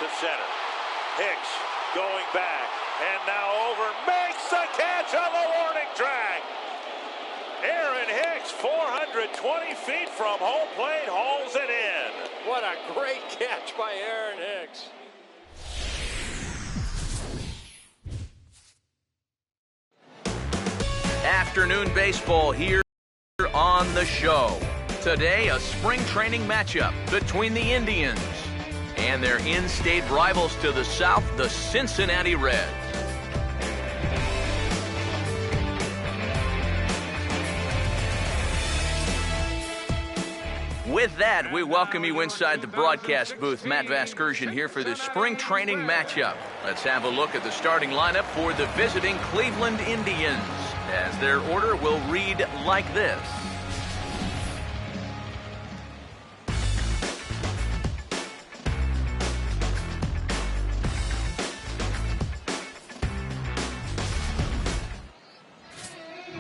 to center. Hicks going back, and now over, makes the catch on the warning track. Aaron Hicks, 420 feet from home plate, hauls it in. What a great catch by Aaron Hicks. Afternoon baseball here on the show. Today, a spring training matchup between the Indians and their in-state rivals to the south, the Cincinnati Reds. With that, we welcome you inside the broadcast booth. Matt Vasgersian here for the spring training matchup. Let's have a look at the starting lineup for the visiting Cleveland Indians, as their order will read like this.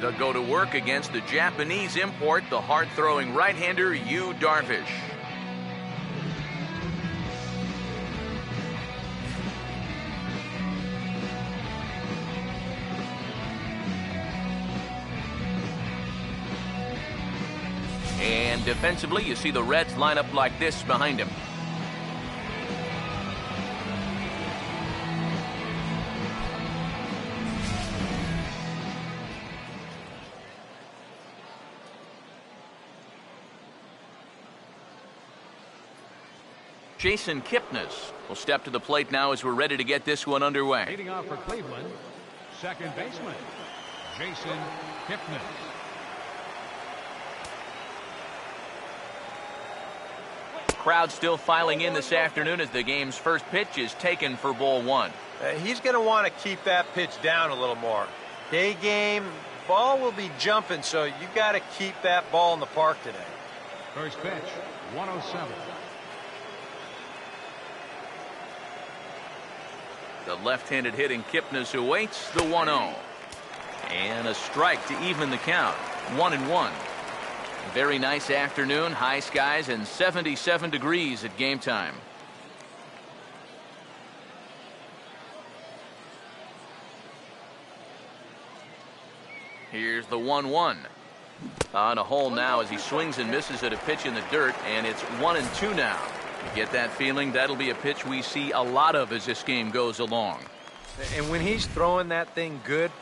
They'll go to work against the Japanese import, the hard-throwing right-hander Yu Darvish. And defensively, you see the Reds line up like this behind him. Jason Kipnis will step to the plate now as we're ready to get this one underway. Leading off for Cleveland, second baseman, Jason Kipnis. Crowd still filing in this afternoon as the game's first pitch is taken for ball one. He's going to want to keep that pitch down a little more. Day game, ball will be jumping, so you got to keep that ball in the park today. First pitch, 107. The left-handed hitting Kipnis awaits the 1-0. And a strike to even the count. 1-1. Very nice afternoon, high skies, and 77 degrees at game time. Here's the 1-1. On a hole now as he swings and misses at a pitch in the dirt, and it's 1-2 now. You get that feeling that'll be a pitch we see a lot of as this game goes along. And when he's throwing that thing good,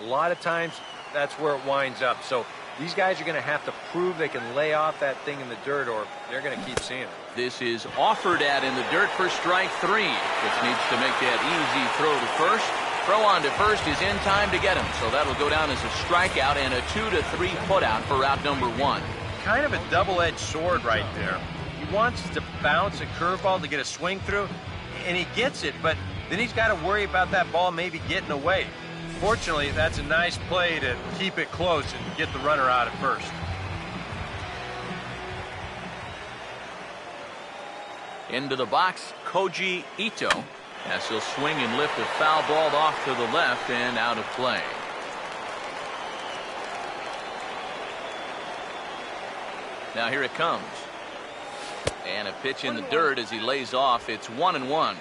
a lot of times that's where it winds up. So these guys are going to have to prove they can lay off that thing in the dirt, or they're going to keep seeing it. This is offered at in the dirt for strike three. Just needs to make that easy throw to first. Throw on to first is in time to get him. So that'll go down as a strikeout and a 2-3 putout for out number one. Kind of a double-edged sword right there. He wants to bounce a curveball to get a swing through, and he gets it, but then he's got to worry about that ball maybe getting away. Fortunately, that's a nice play to keep it close and get the runner out at first. Into the box, Koji Ito, as he'll swing and lift a foul ball off to the left and out of play. Now here it comes. And a pitch in the dirt as he lays off. It's 1-1.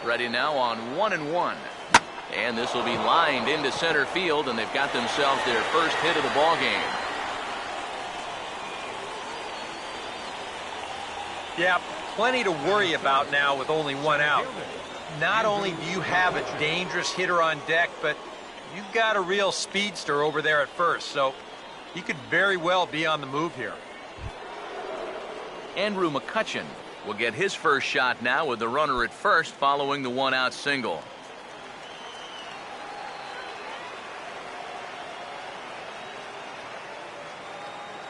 Ready now on 1-1. And this will be lined into center field, and they've got themselves their first hit of the ball game. Yeah, plenty to worry about now with only one out. Not only do you have a dangerous hitter on deck, but you've got a real speedster over there at first, so he could very well be on the move here. Andrew McCutchen will get his first shot now with the runner at first following the one-out single.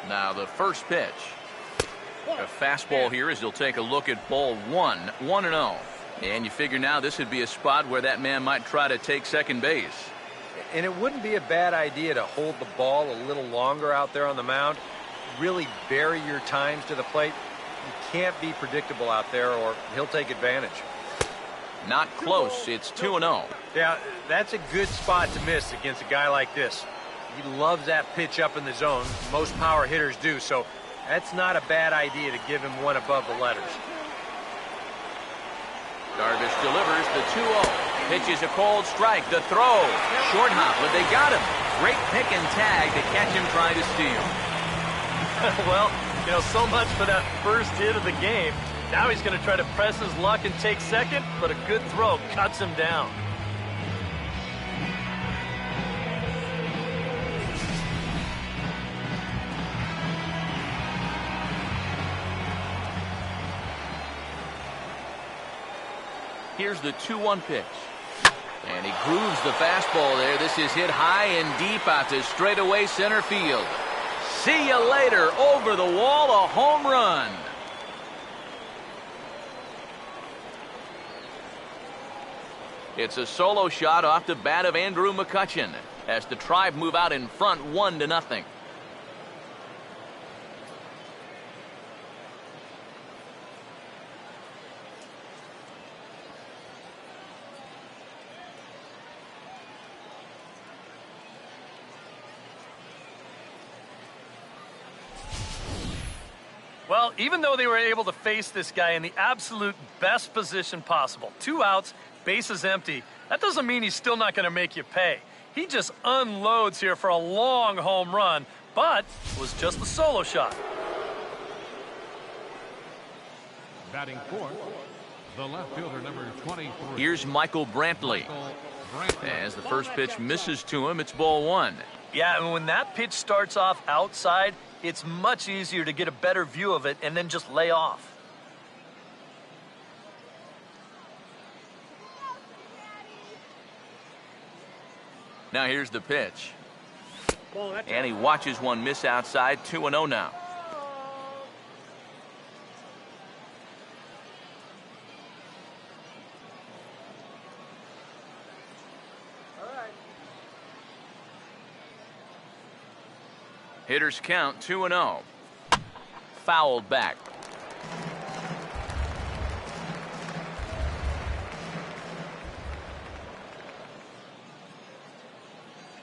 Now the first pitch. A fastball here as he'll take a look at ball one, 1-0. And you figure now this would be a spot where that man might try to take second base. And it wouldn't be a bad idea to hold the ball a little longer out there on the mound. Really vary your times to the plate. You can't be predictable out there or he'll take advantage. Not close. It's 2-0. Yeah, that's a good spot to miss against a guy like this. He loves that pitch up in the zone. Most power hitters do, so that's not a bad idea to give him one above the letters. Darvish delivers the 2-0. Pitches a cold strike. The throw. Short hop, but they got him. Great pick and tag to catch him trying to steal. Well, you know, so much for that first hit of the game. Now he's going to try to press his luck and take second, but a good throw cuts him down. Here's the 2-1 pitch. And he grooves the fastball there. This is hit high and deep out to straightaway center field. See you later. Over the wall, a home run. It's a solo shot off the bat of Andrew McCutchen as the Tribe move out in front 1-0. Well, even though they were able to face this guy in the absolute best position possible, 2 outs, bases empty, that doesn't mean he's still not going to make you pay. He just unloads here for a long home run, but it was just a solo shot. Batting fourth, the left fielder, number 23. Here's Michael Brantley. As the first pitch misses to him, it's ball 1. Yeah, and when that pitch starts off outside, it's much easier to get a better view of it and then just lay off. Now here's the pitch. And he watches one miss outside. 2-0 now. Hitters count 2-0. Fouled back.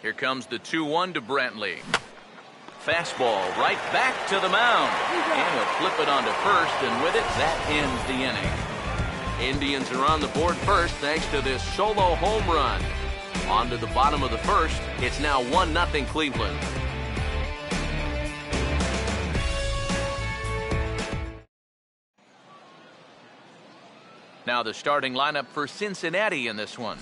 Here comes the 2-1 to Brantley. Fastball right back to the mound. And he'll flip it onto first, and with it, that ends the inning. Indians are on the board first thanks to this solo home run. On to the bottom of the first. It's now 1-0 Cleveland. Now the starting lineup for Cincinnati in this one.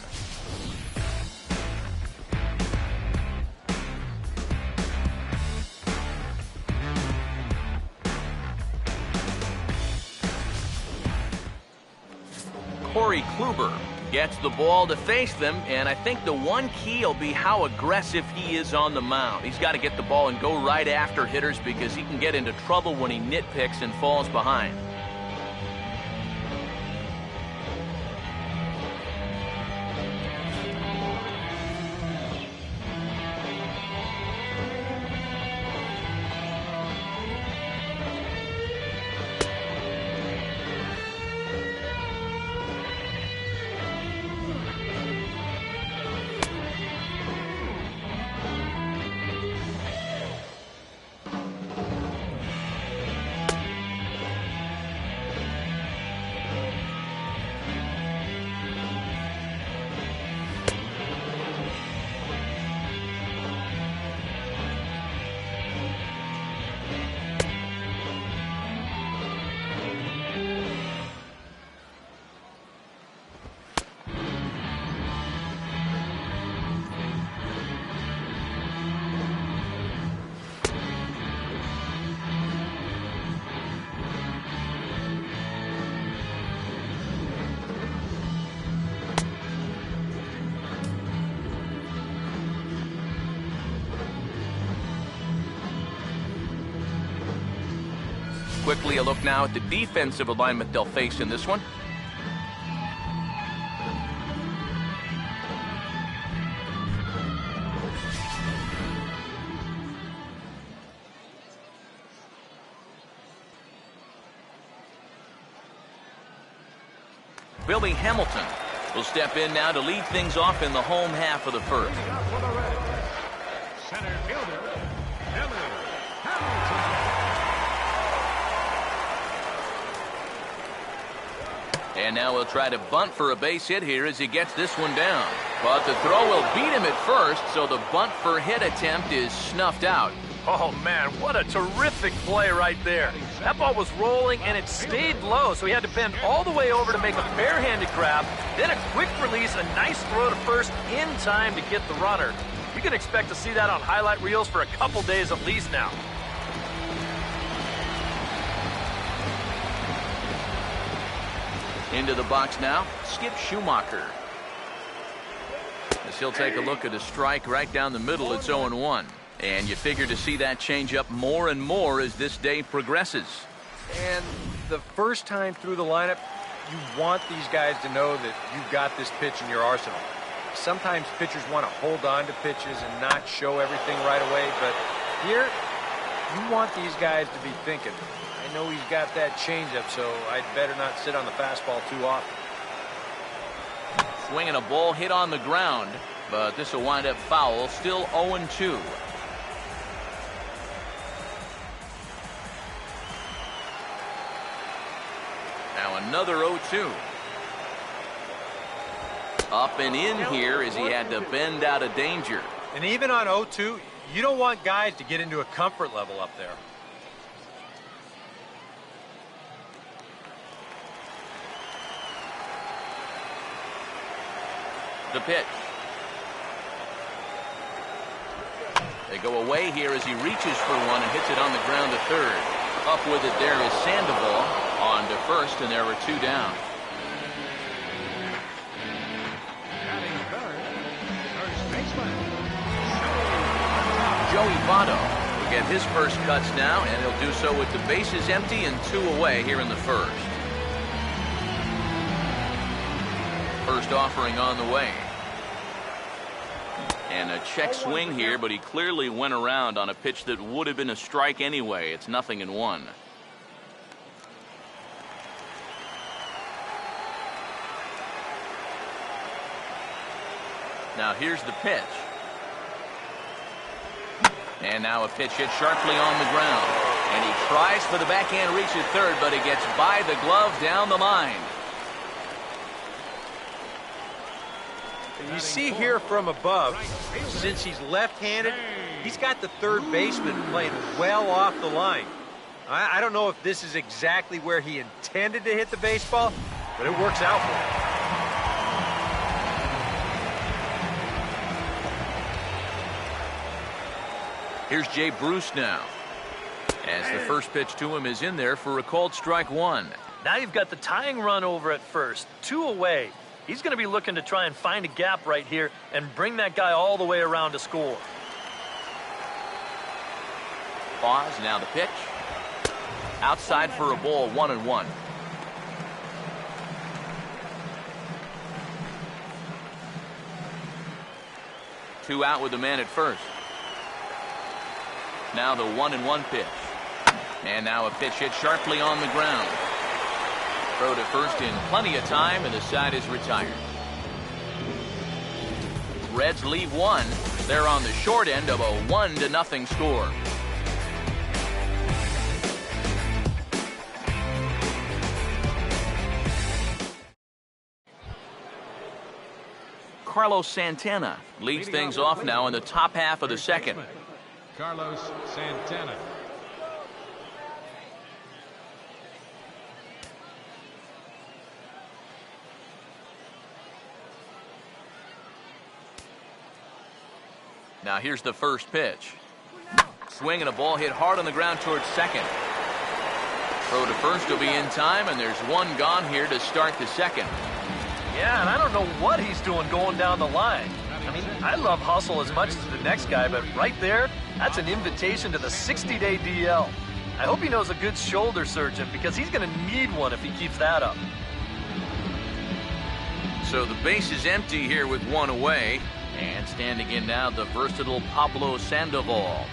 Corey Kluber gets the ball to face them, and I think the one key will be how aggressive he is on the mound. He's got to get the ball and go right after hitters because he can get into trouble when he nitpicks and falls behind. Quickly a look now at the defensive alignment they'll face in this one. Billy Hamilton will step in now to lead things off in the home half of the first. For the Reds, center fielder, Billy Hamilton. And now he'll try to bunt for a base hit here as he gets this one down. But the throw will beat him at first, so the bunt for hit attempt is snuffed out. Oh, man, what a terrific play right there. That ball was rolling, and it stayed low, so he had to bend all the way over to make a barehanded grab, then a quick release, a nice throw to first in time to get the runner. You can expect to see that on highlight reels for a couple days at least now. Into the box now, Skip Schumacher. As he'll take a look at a strike right down the middle, it's 0-1. And you figure to see that change up more and more as this day progresses. And the first time through the lineup, you want these guys to know that you've got this pitch in your arsenal. Sometimes pitchers want to hold on to pitches and not show everything right away, but here, you want these guys to be thinking, I know he's got that changeup, so I'd better not sit on the fastball too often. Swinging a ball hit on the ground, but this will wind up foul, still 0-2. Now another 0-2. Up and in here as he had to bend out of danger. And even on 0-2, you don't want guys to get into a comfort level up there. The pitch. They go away here as he reaches for one and hits it on the ground to third. Up with it there is Sandoval on to first, and there were two down. Batting third, first baseman, Joey Votto will get his first cuts now, and he'll do so with the bases empty and two away here in the first. First offering on the way. And a check swing here, but he clearly went around on a pitch that would have been a strike anyway. It's 0-1. Now here's the pitch. And now a pitch hit sharply on the ground. And he tries for the backhand reach at third, but he gets by the glove down the line. You see here from above, since he's left-handed, he's got the third baseman playing well off the line. I don't know if this is exactly where he intended to hit the baseball, but it works out for him. Here's Jay Bruce now, as the first pitch to him is in there for a called strike one. Now you've got the tying run over at first, two away. He's going to be looking to try and find a gap right here and bring that guy all the way around to score. Pause, now the pitch. Outside for a ball, 1-1. Two out with the man at first. Now the 1-1 pitch. And now a pitch hit sharply on the ground. Throw to first in plenty of time, and the side is retired. Reds leave one. They're on the short end of a 1-0 score. Carlos Santana leads things off now in the top half of the second. Carlos Santana. Now here's the first pitch. Swing and a ball hit hard on the ground towards second. Throw to first will be in time, and there's one gone here to start the second. Yeah, and I don't know what he's doing going down the line. I mean, I love hustle as much as the next guy, but right there, that's an invitation to the 60-day DL. I hope he knows a good shoulder surgeon, because he's going to need one if he keeps that up. So the base is empty here with one away. And standing in now, the versatile Pablo Sandoval.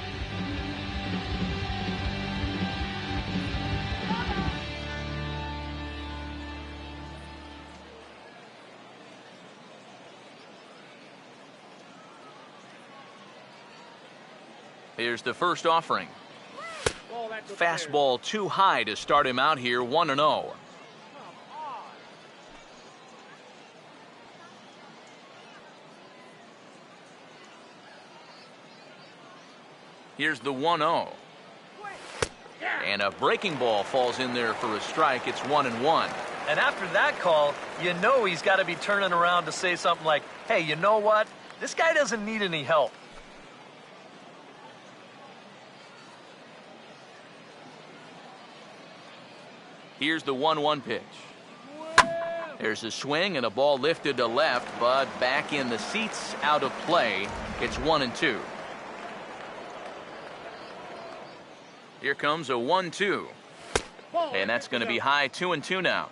Here's the first offering. Fastball too high to start him out here, 1-0. Here's the 1-0. And a breaking ball falls in there for a strike. It's 1-1. And after that call, you know he's got to be turning around to say something like, hey, you know what? This guy doesn't need any help. Here's the 1-1 pitch. There's a swing and a ball lifted to left, but back in the seats, out of play. It's 1-2. Here comes a 1-2. And that's going to be high, 2-2 now.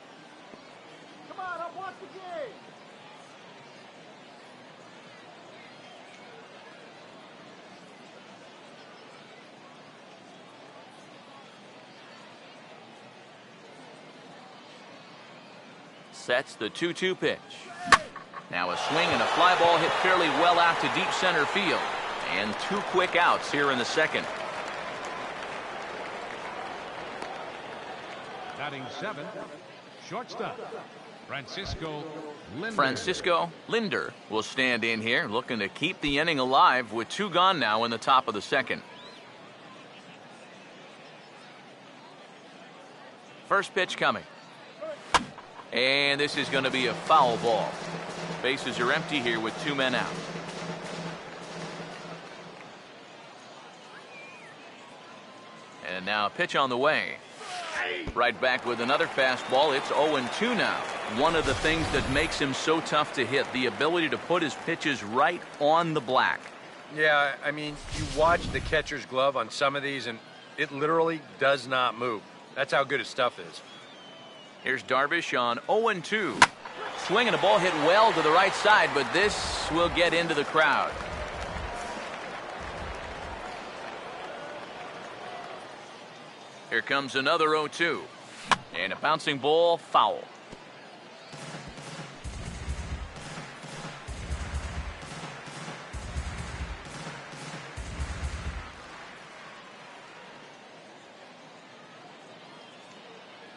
Come on, I'll watch the game. Sets the 2-2 pitch. Now a swing and a fly ball hit fairly well out to deep center field. And 2 quick outs here in the second. Batting 7, shortstop, Francisco Linder. Francisco Linder will stand in here, looking to keep the inning alive with 2 gone now in the top of the second. First pitch coming. And this is going to be a foul ball. Bases are empty here with 2 men out. And now a pitch on the way. Right back with another fastball. It's 0-2 now. One of the things that makes him so tough to hit, the ability to put his pitches right on the black. Yeah, I mean, you watch the catcher's glove on some of these, and it literally does not move. That's how good his stuff is. Here's Darvish on 0-2. Swinging a ball hit well to the right side, but this will get into the crowd. Here comes another 0-2. And a bouncing ball, foul.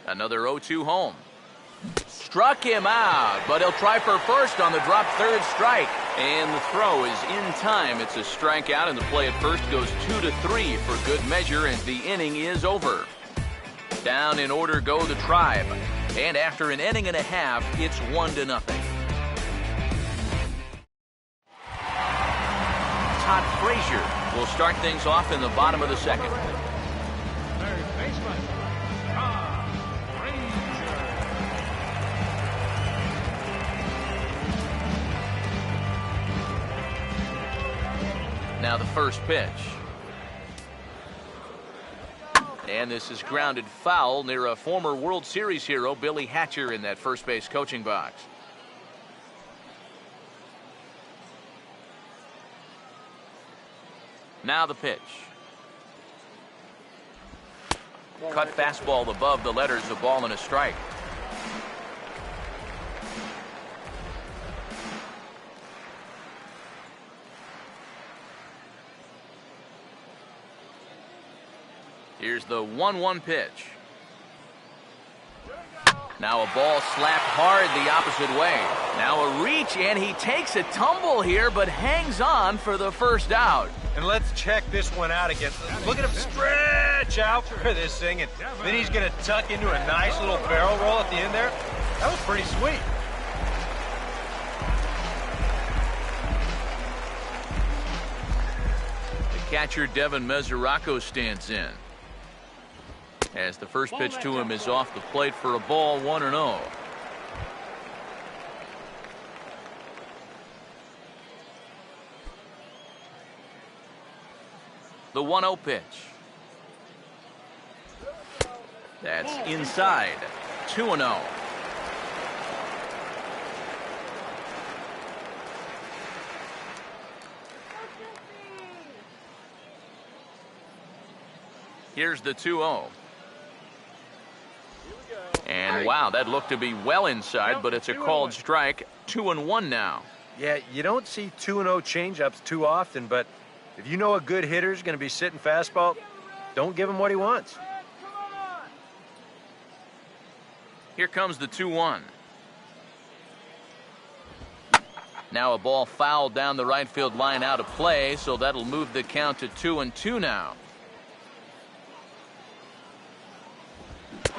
Another 0-2 home. Struck him out, but he'll try for first on the drop third strike. And the throw is in time. It's a strikeout, and the play at first goes 2-3 for good measure as the inning is over. Down in order go the Tribe. And after an inning and a half, it's 1-0. Todd Frazier will start things off in the bottom of the second. Third baseman, Todd Frazier. Now the first pitch. And this is grounded foul near a former World Series hero, Billy Hatcher, in that first base coaching box. Now the pitch. Cut fastball above the letters, a ball and a strike. Here's the 1-1 pitch. Now a ball slapped hard the opposite way. Now a reach, and he takes a tumble here, but hangs on for the first out. And let's check this one out again. Look at him stretch out for this thing, and then he's going to tuck into a nice little barrel roll at the end there. That was pretty sweet. The catcher, Devin Mesoraco, stands in. As the first pitch to him is off the plate for a ball, 1-0. The 1-0 pitch. That's inside. 2-0. Here's the 2-0. And wow, that looked to be well inside, but it's a called strike. 2-1 now. Yeah, you don't see 2-0 changeups too often, but If you know a good hitter's going to be sitting fastball, don't give him what he wants. Here comes the 2-1. Now a ball fouled down the right field line out of play, so that'll move the count to 2-2 now.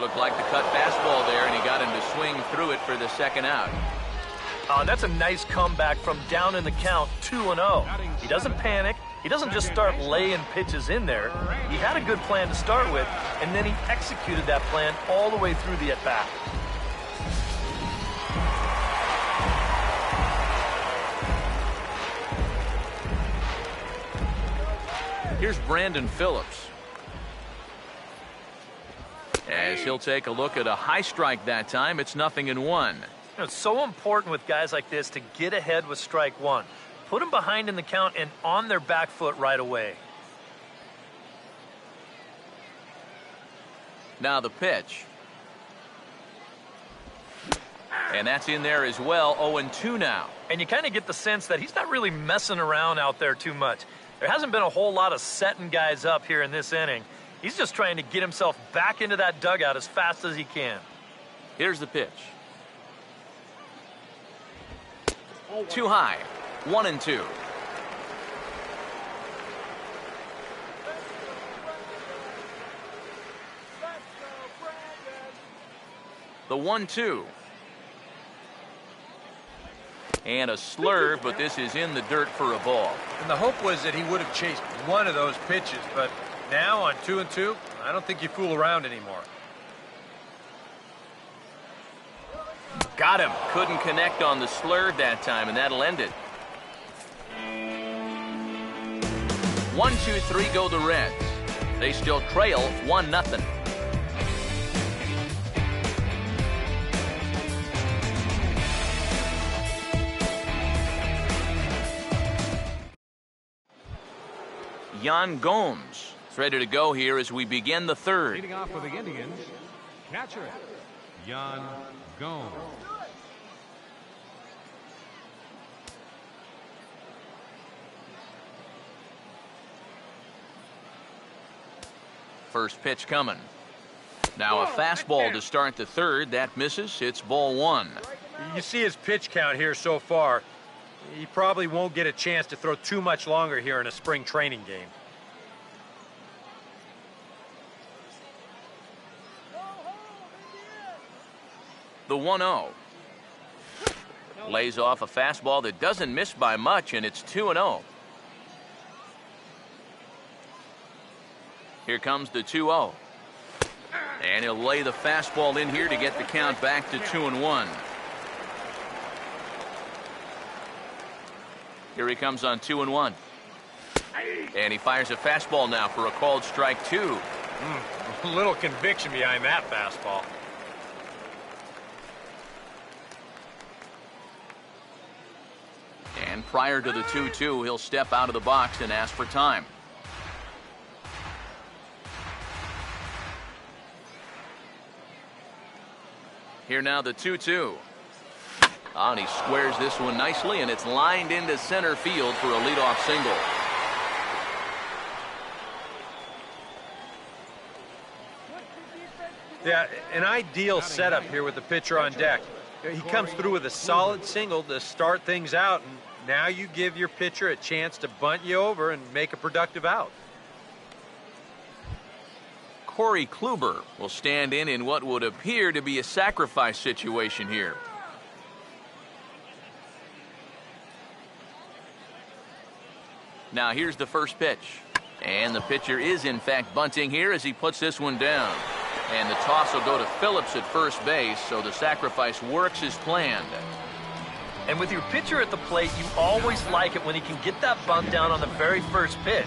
Looked like the cut fastball there, and he got him to swing through it for the second out. That's a nice comeback from down in the count, 2-0. He doesn't panic. He doesn't just start laying pitches in there. He had a good plan to start with, and then he executed that plan all the way through the at-bat. Here's Brandon Phillips, as he'll take a look at a high strike that time. It's 0-1. It's so important with guys like this to get ahead with strike one. Put them behind in the count and on their back foot right away. Now the pitch. And that's in there as well. 0-2 now. And you kind of get the sense that he's not really messing around out there too much. There hasn't been a whole lot of setting guys up here in this inning. He's just trying to get himself back into that dugout as fast as he can. Here's the pitch. Too high. 1-2. The 1-2. And a slurve, but this is in the dirt for a ball. And the hope was that he would have chased one of those pitches, but now on 2-2, I don't think you fool around anymore. Got him. Couldn't connect on the slurve that time, and that'll end it. 1-2-3 go the Reds. They still trail 1-0. Yan Gomes is ready to go here as we begin the third. Leading off for the Indians, catcher, Yan Gomes. First pitch coming. Now a fastball to start the third. That misses. It's ball one. You see his pitch count here so far. He probably won't get a chance to throw too much longer here in a spring training game. The 1-0. Lays off a fastball that doesn't miss by much, and it's 2-0. Here comes the 2-0. And he'll lay the fastball in here to get the count back to 2-1. Here he comes on 2-1. And he fires a fastball now for a called strike two. A little conviction behind that fastball. And prior to the 2-2, he'll step out of the box and ask for time. Here now the 2-2. And he squares this one nicely, and it's lined into center field for a leadoff single. Yeah, an ideal setup here with the pitcher on deck. He comes through with a solid single to start things out, and now you give your pitcher a chance to bunt you over and make a productive out. Corey Kluber will stand in what would appear to be a sacrifice situation here. Now here's the first pitch. And the pitcher is in fact bunting here as he puts this one down. And the toss will go to Phillips at first base, so the sacrifice works as planned. And with your pitcher at the plate, you always like it when he can get that bunt down on the very first pitch.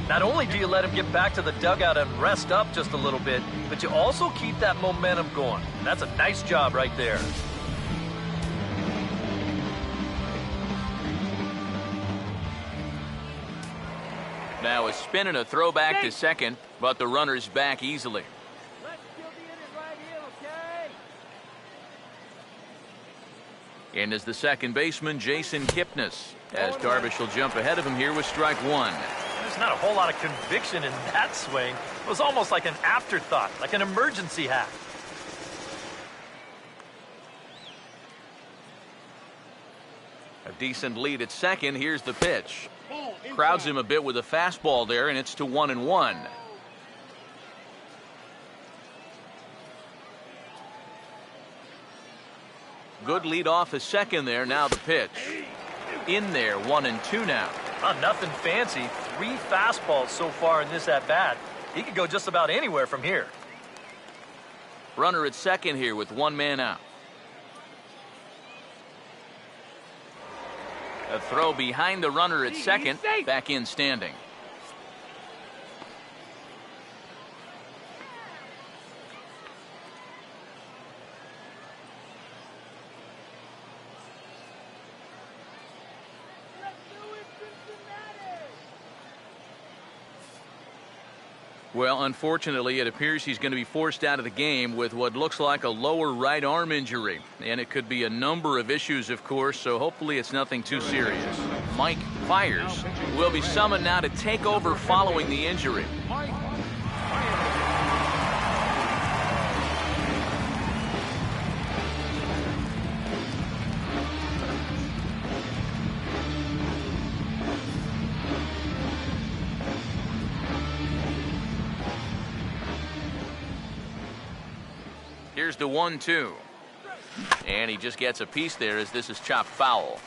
Not only do you let him get back to the dugout and rest up just a little bit, but you also keep that momentum going. And that's a nice job right there. Now a spin and a throw back to second, but the runner's back easily. Let's kill the inning right here, okay? In is the second baseman, Jason Kipnis, as Darvish will jump ahead of him here with strike one. Just not a whole lot of conviction in that swing. It was almost like an afterthought, like an emergency hack. A decent lead at second. Here's the pitch. Crowds him a bit with a fastball there, and it's to 1-1. Good lead off a second there. Now the pitch. In there, 1-2 now. Nothing fancy. 3 fastballs so far in this at-bat. He could go just about anywhere from here. Runner at second here with 1 man out. A throw behind the runner at second. Back in standing. Well, unfortunately, it appears he's going to be forced out of the game with what looks like a lower right arm injury. And it could be a number of issues, of course, so hopefully it's nothing too serious. Mike Fiers will be summoned now to take over following the injury. Here's the 1-2. And he just gets a piece there as this is chopped foul.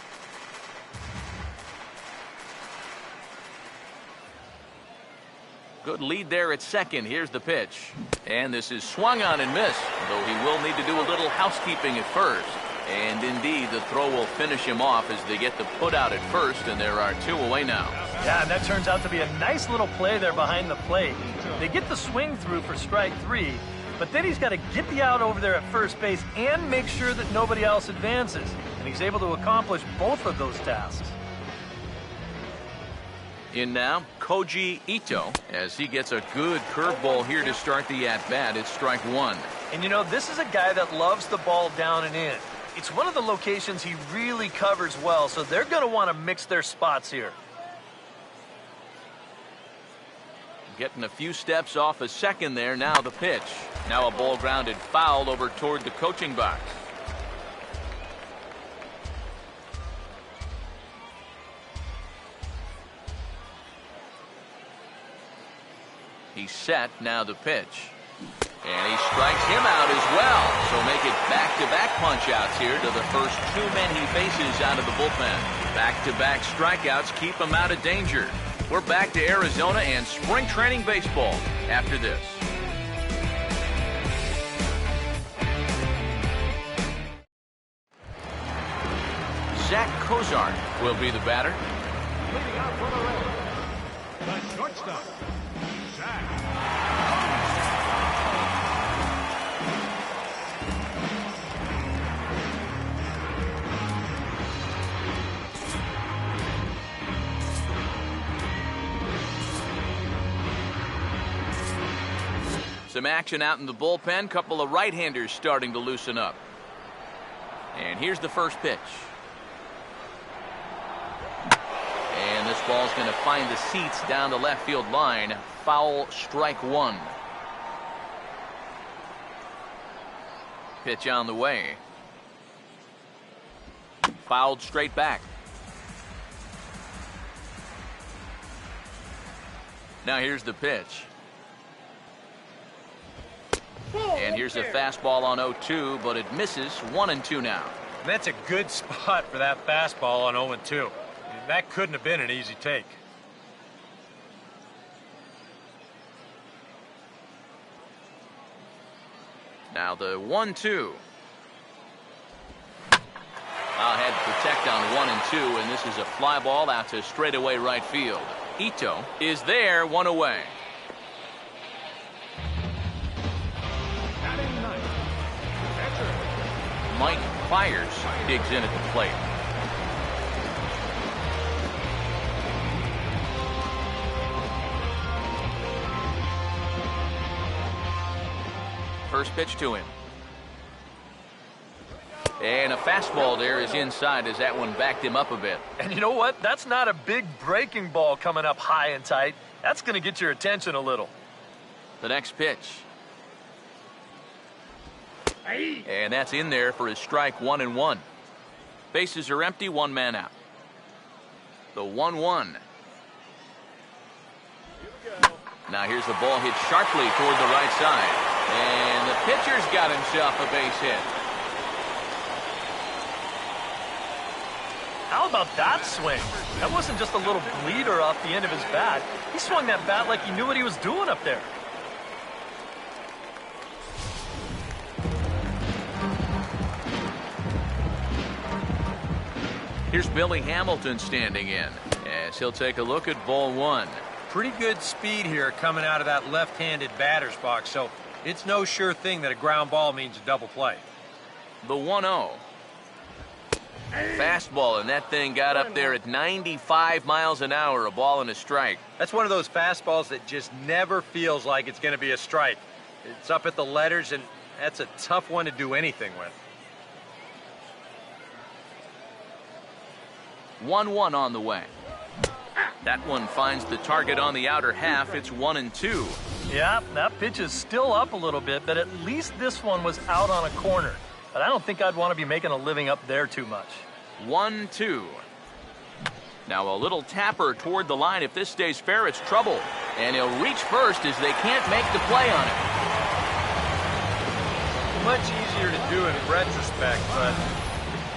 Good lead there at second. Here's the pitch. And this is swung on and missed, though he will need to do a little housekeeping at first. And indeed, the throw will finish him off as they get the put out at first, and there are 2 away now. Yeah, and that turns out to be a nice little play there behind the plate. They get the swing through for strike 3. But then he's got to get the out over there at first base and make sure that nobody else advances. And he's able to accomplish both of those tasks. In now, Koji Ito, as he gets a good curveball here to start the at-bat. It's strike 1. And you know, this is a guy that loves the ball down and in. It's one of the locations he really covers well, so they're going to want to mix their spots here. Getting a few steps off a second there. Now the pitch. Now a ball grounded foul over toward the coaching box. He's set. Now the pitch. And he strikes him out as well. So make it back-to-back punch-outs here to the first 2 men he faces out of the bullpen. Back-to-back strikeouts keep him out of danger. We're back to Arizona and spring training baseball after this. Zach Cozart will be the batter. Leading out for the Rays, the shortstop, Zach. Some action out in the bullpen. Couple of right-handers starting to loosen up. And here's the first pitch. And this ball's going to find the seats down the left field line. Foul, strike 1. Pitch on the way. Fouled straight back. Now here's the pitch. And here's a fastball on 0-2, but it misses. 1-2 now. And that's a good spot for that fastball on 0-2. That couldn't have been an easy take. Now the 1-2. I'll head protect on 1-2, and this is a fly ball out to straightaway right field. Ito is there, 1 away. Mike Fiers digs in at the plate. First pitch to him. And a fastball there is inside as that one backed him up a bit. And you know what? That's not a big breaking ball coming up high and tight. That's going to get your attention a little. The next pitch. And that's in there for his strike, 1-1. Bases are empty, one man out. The 1-1. Now here's the ball hit sharply toward the right side. And the pitcher's got himself a base hit. How about that swing? That wasn't just a little bleeder off the end of his bat. He swung that bat like he knew what he was doing up there. Here's Billy Hamilton standing in as he'll take a look at ball one. Pretty good speed here coming out of that left-handed batter's box, so it's no sure thing that a ground ball means a double play. The 1-0. Fastball, and that thing got up there at 95 miles an hour, a ball and a strike. That's one of those fastballs that just never feels like it's going to be a strike. It's up at the letters, and that's a tough one to do anything with. 1-1 on the way. That one finds the target on the outer half. It's 1-2. Yeah, that pitch is still up a little bit, but at least this one was out on a corner. But I don't think I'd want to be making a living up there too much. 1-2. Now a little tapper toward the line. If this stays fair, it's trouble. And he'll reach first as they can't make the play on it. Much easier to do in retrospect, but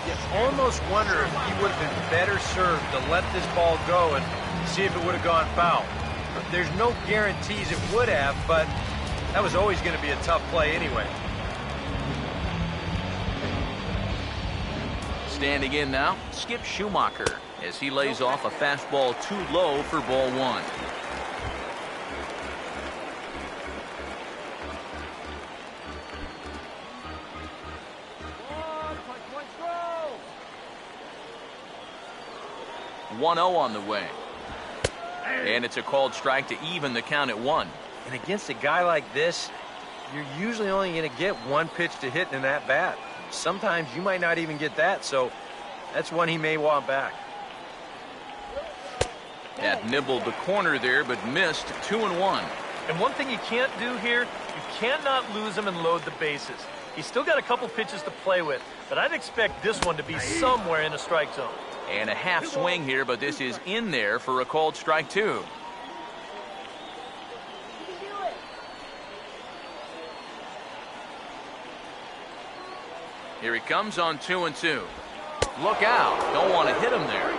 you almost wonder if he would have been better served to let this ball go and see if it would have gone foul. There's no guarantees it would have, but that was always going to be a tough play anyway. Standing in now, Skip Schumacher as he lays off a fastball too low for ball one. Ball, 1-0 on the way. And it's a called strike to even the count at 1. And against a guy like this, you're usually only going to get one pitch to hit in that bat. Sometimes you might not even get that, so that's one he may want back. That nibbled the corner there, but missed. 2-1. And one thing you can't do here, you cannot lose him and load the bases. He's still got a couple pitches to play with, but I'd expect this one to be somewhere in the strike zone. And a half swing here, but this is in there for a called strike 2. Here he comes on 2-2. Look out. Don't want to hit him there.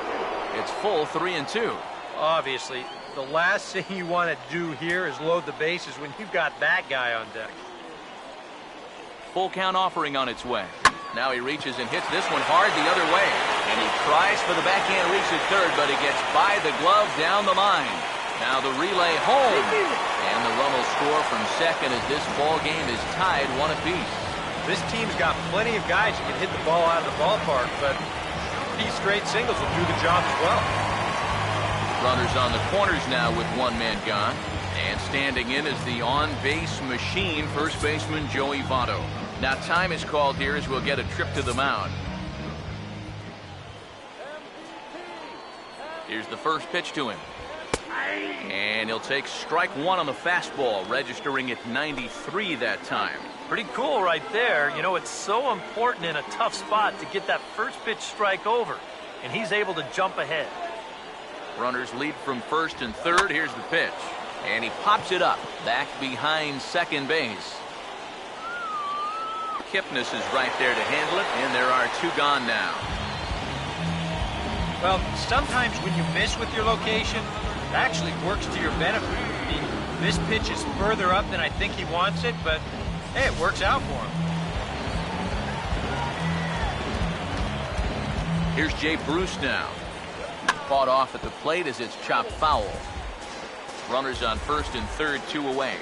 It's full 3-2. Obviously, the last thing you want to do here is load the bases when you've got that guy on deck. Full count offering on its way. Now he reaches and hits this one hard the other way. And he tries for the backhand reach at third, but he gets by the glove down the line. Now the relay home. And the run will score from second as this ball game is tied 1 apiece. This team's got plenty of guys who can hit the ball out of the ballpark, but these straight singles will do the job as well. Runners on the corners now with one man gone. And standing in is the on-base machine, first baseman Joey Votto. Now time is called here as we'll get a trip to the mound. Here's the first pitch to him. And he'll take strike 1 on the fastball, registering at 93 that time. Pretty cool right there. You know, it's so important in a tough spot to get that first pitch strike over, and he's able to jump ahead. Runners lead from first and third. Here's the pitch. And he pops it up back behind second base. Kipnis is right there to handle it, and there are 2 gone now. Well, sometimes when you miss with your location, it actually works to your benefit. I mean, this pitch is further up than I think he wants it, but hey, it works out for him. Here's Jay Bruce now. Fought off at the plate as it's chopped foul. Runners on first and third, 2 away.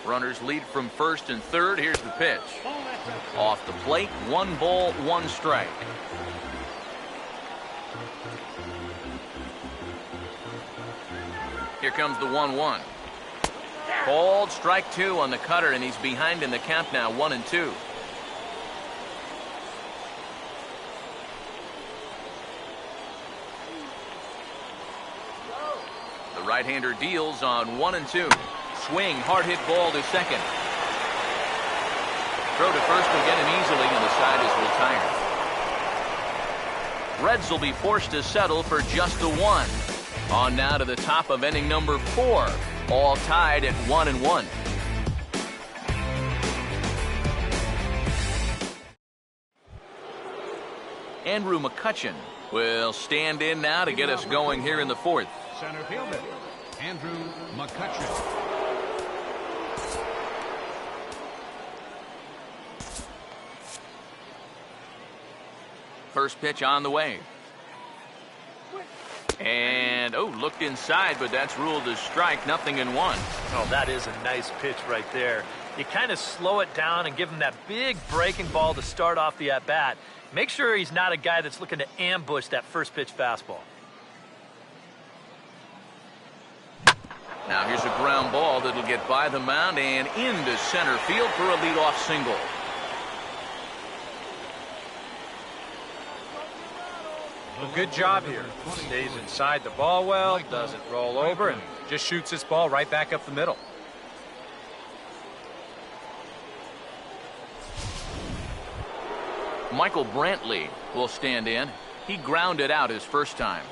Runners lead from first and third. Here's the pitch. Off the plate, 1 ball, 1 strike. Here comes the 1-1. Called strike 2 on the cutter, and he's behind in the count now, 1-2. Right-hander deals on 1 and 2. Swing, hard hit ball to second. Throw to first will get him easily, and the side is retired. Reds will be forced to settle for just the 1. On now to the top of inning number 4. All tied at 1 and 1. Andrew McCutcheon will stand in now to get us going here in the 4th. Center fielder, Andrew McCutcheon. First pitch on the way. And, looked inside, but that's ruled as strike, 0-1. Oh, that is a nice pitch right there. You kind of slow it down and give him that big breaking ball to start off the at-bat. Make sure he's not a guy that's looking to ambush that first pitch fastball. Now here's a ground ball that'll get by the mound and into center field for a leadoff single. Well, good job here. Stays inside the ball well, doesn't roll over, and just shoots this ball right back up the middle. Michael Brantley will stand in. He grounded out his first time.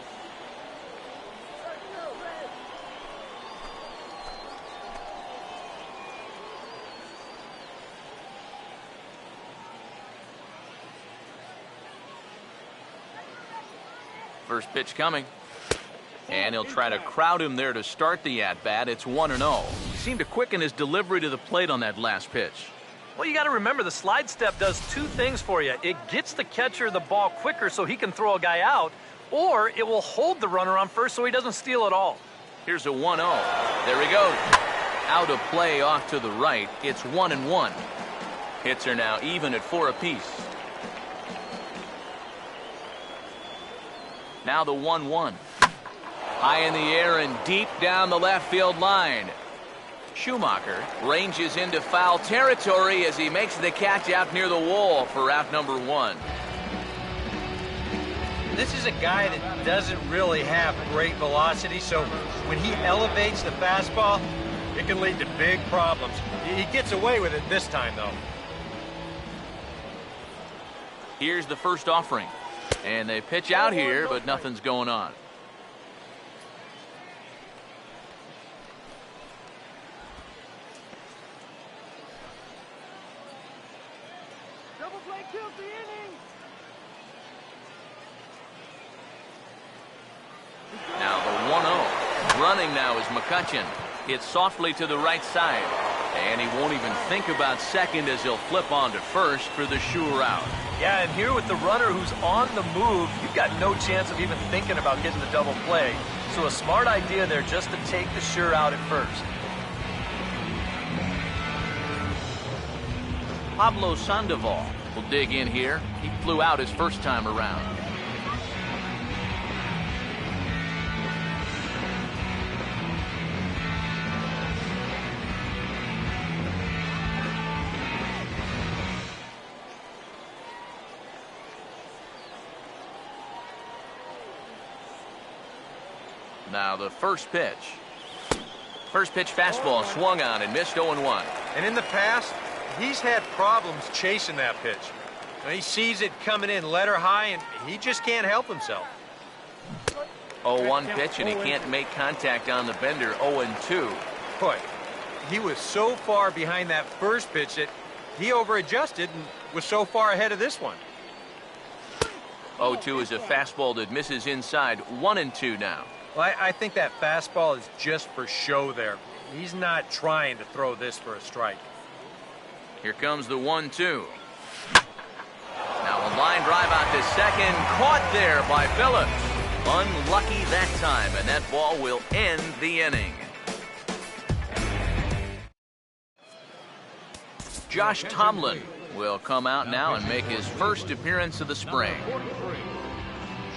First pitch coming. And he'll try to crowd him there to start the at-bat. It's 1-0. He seemed to quicken his delivery to the plate on that last pitch. Well, you got to remember the slide step does 2 things for you. It gets the catcher the ball quicker so he can throw a guy out, or it will hold the runner on first so he doesn't steal it all. Here's a 1-0. There he goes. Out of play off to the right. It's 1-1. Hits are now even at 4 apiece. Now the 1-1. High in the air and deep down the left field line. Schumacher ranges into foul territory as he makes the catch out near the wall for out number 1. This is a guy that doesn't really have great velocity, so when he elevates the fastball, it can lead to big problems. He gets away with it this time, though. Here's the first offering. And they pitch out here, but nothing's going on. Double play kills the inning. Now the 1-0. Running now is McCutcheon. Hits softly to the right side. And he won't even think about second as he'll flip on to first for the sure out. Yeah, and here with the runner who's on the move, you've got no chance of even thinking about getting the double play. So a smart idea there just to take the sure out at first. Pablo Sandoval will dig in here. He flew out his first time around. Now the first pitch. First pitch fastball swung on and missed 0-1. And in the past, he's had problems chasing that pitch. He sees it coming in letter high, and he just can't help himself. 0-1 pitch, and he can't make contact on the bender. 0-2. Boy, he was so far behind that first pitch that he over-adjusted and was so far ahead of this one. 0-2 is a fastball that misses inside. 1-2 now. Well, I think that fastball is just for show there. He's not trying to throw this for a strike. Here comes the 1-2. Now a line drive out to second. Caught there by Phillips. Unlucky that time, and that ball will end the inning. Josh Tomlin will come out now and make his first appearance of the spring.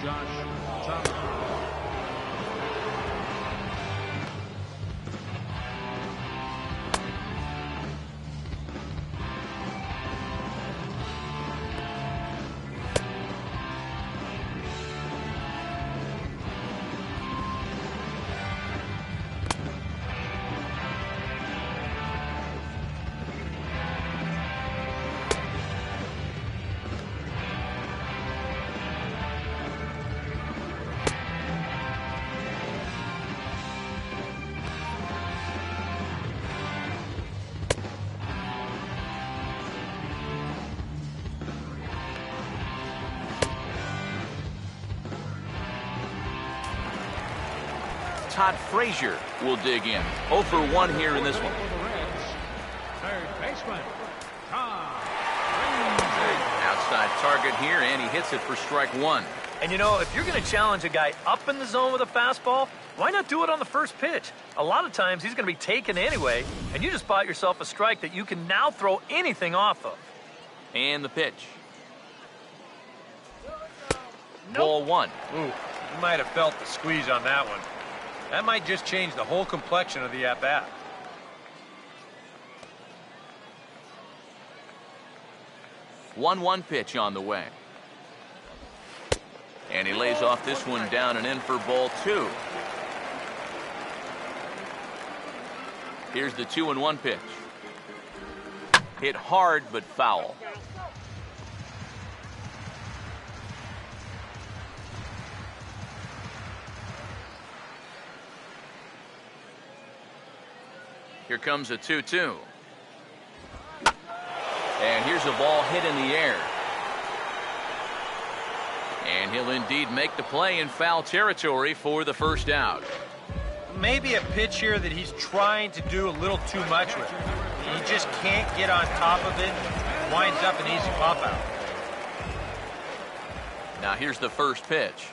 Josh Tomlin. Todd Frazier will dig in. 0 for 1 here in this one. For the Reds, third baseman, Todd. Outside target here, and he hits it for strike 1. And you know, if you're going to challenge a guy up in the zone with a fastball, why not do it on the first pitch? A lot of times he's going to be taken anyway, and you just bought yourself a strike that you can now throw anything off of. And the pitch. Ball 1. Ooh, you might have felt the squeeze on that one. That might just change the whole complexion of the at-bat. One pitch on the way. And he lays off this one down and in for ball 2. Here's the 2-1 pitch. Hit hard but foul. Here comes a 2-2. And here's a ball hit in the air. And he'll indeed make the play in foul territory for the first out. Maybe a pitch here that he's trying to do a little too much with. He just can't get on top of it. Winds up an easy pop out. Now here's the first pitch.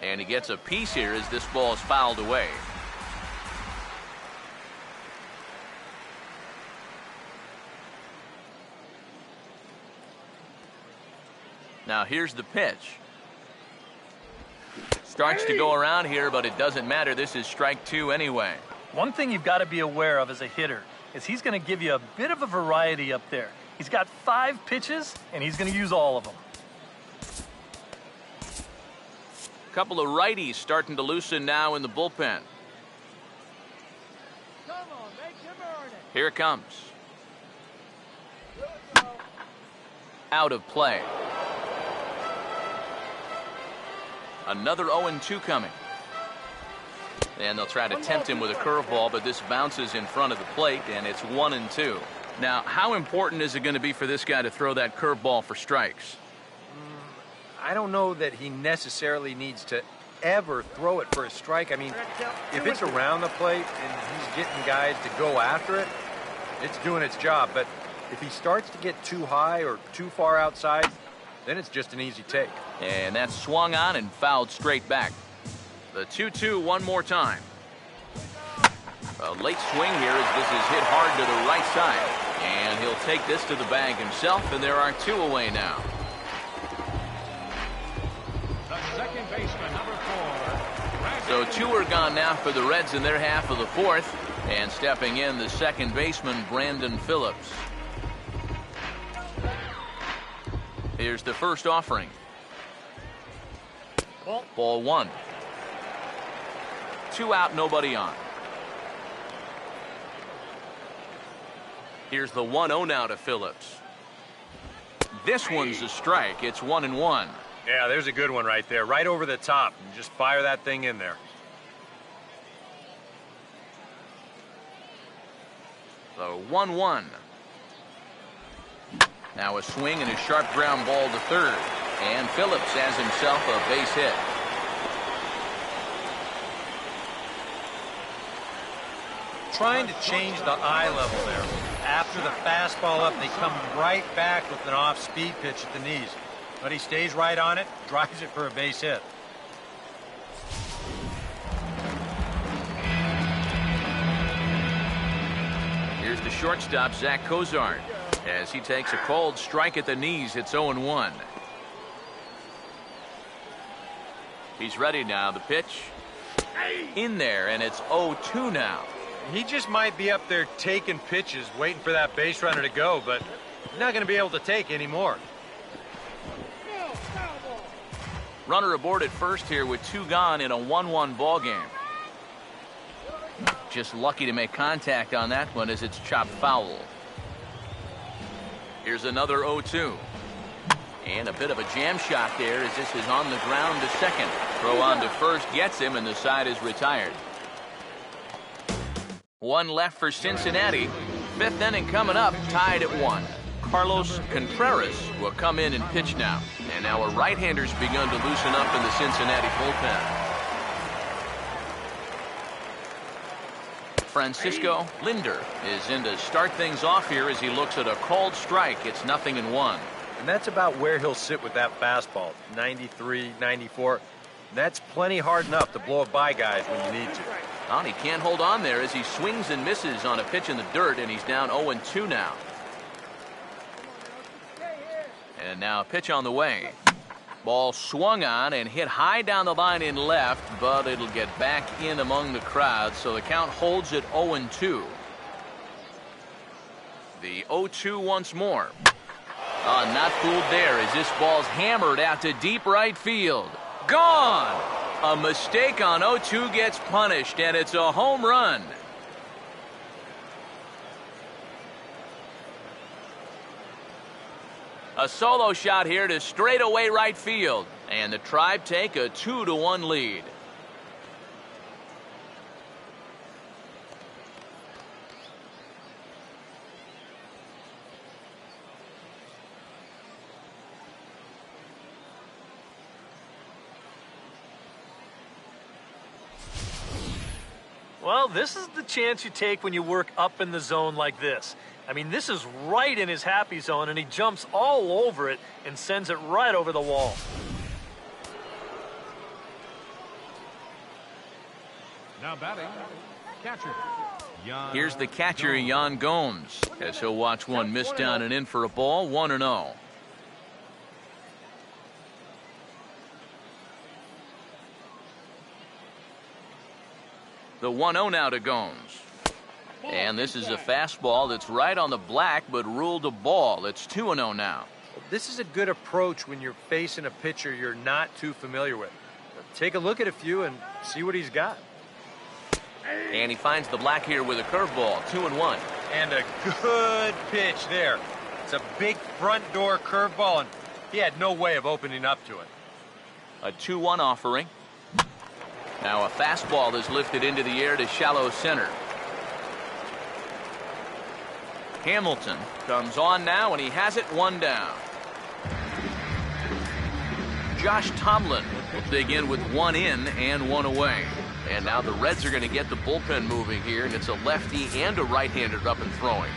And he gets a piece here as this ball is fouled away. Now here's the pitch. Starts to go around here, but it doesn't matter. This is strike 2 anyway. One thing you've got to be aware of as a hitter is he's going to give you a bit of a variety up there. He's got 5 pitches, and he's going to use all of them. A couple of righties starting to loosen now in the bullpen. Come on, make him earn it. Here it comes. Out of play. Another 0-2 coming. And they'll try to tempt him with a curveball, but this bounces in front of the plate, and it's 1-2. Now, how important is it going to be for this guy to throw that curveball for strikes? I don't know that he necessarily needs to ever throw it for a strike. I mean, if it's around the plate and he's getting guys to go after it, it's doing its job. But if he starts to get too high or too far outside, then it's just an easy take. And that's swung on and fouled straight back. The 2-2 one more time. A late swing here as this is hit hard to the right side. And he'll take this to the bag himself, and there are 2 away now. The second baseman, number 4. So 2 are gone now for the Reds in their half of the 4th. And stepping in, the second baseman, Brandon Phillips. Here's the first offering. Ball 1. 2 out, nobody on. Here's the 1-0 now to Phillips. This one's a strike. It's 1-1. Yeah, there's a good one right there. Right over the top. Just fire that thing in there. So 1-1. Now a swing and a sharp ground ball to third. And Phillips has himself a base hit. Trying to change the eye level there. After the fastball up, they come right back with an off-speed pitch at the knees. But he stays right on it, drives it for a base hit. Here's the shortstop, Zach Cozart. As he takes a cold strike at the knees, it's 0-1. He's ready now. The pitch in there, and it's 0-2 now. He just might be up there taking pitches, waiting for that base runner to go, but he's not going to be able to take anymore. Runner aboard at first here with 2 gone in a 1-1 ball game. Just lucky to make contact on that one as it's chopped foul. Here's another 0-2. And a bit of a jam shot there as this is on the ground to second. Throw on to first gets him, and the side is retired. 1 left for Cincinnati. 5th inning coming up, tied at 1. Carlos Contreras will come in and pitch now. And now a right-hander's begun to loosen up in the Cincinnati bullpen. Francisco Linder is in to start things off here as he looks at a called strike. It's 0-1. And that's about where he'll sit with that fastball, 93, 94. That's plenty hard enough to blow it by guys when you need to. Well, he can't hold on there as he swings and misses on a pitch in the dirt, and he's down 0-2 now. And now a pitch on the way. Ball swung on and hit high down the line in left, but it'll get back in among the crowd, so the count holds at 0-2. The 0-2 once more. Not fooled there as this ball's hammered out to deep right field. Gone! A mistake on 0-2 gets punished, and it's a home run. A solo shot here to straightaway right field, and the Tribe take a 2-1 lead. Well, this is the chance you take when you work up in the zone like this. I mean, this is right in his happy zone, and he jumps all over it and sends it right over the wall. Now batting, catcher. Here's the catcher, Yan Gomes, as he'll watch one miss down and in for a ball, 1-0. The 1-0 now to Gomes. And this is a fastball that's right on the black, but ruled a ball. It's 2-0 now. This is a good approach when you're facing a pitcher you're not too familiar with. Take a look at a few and see what he's got. And he finds the black here with a curveball, 2-1. And a good pitch there. It's a big front door curveball, and he had no way of opening up to it. A 2-1 offering. Now a fastball is lifted into the air to shallow center. Hamilton comes on now, and he has it one down. Josh Tomlin will dig in with one in and one away. And now the Reds are going to get the bullpen moving here, and it's a lefty and a right-hander up and throwing.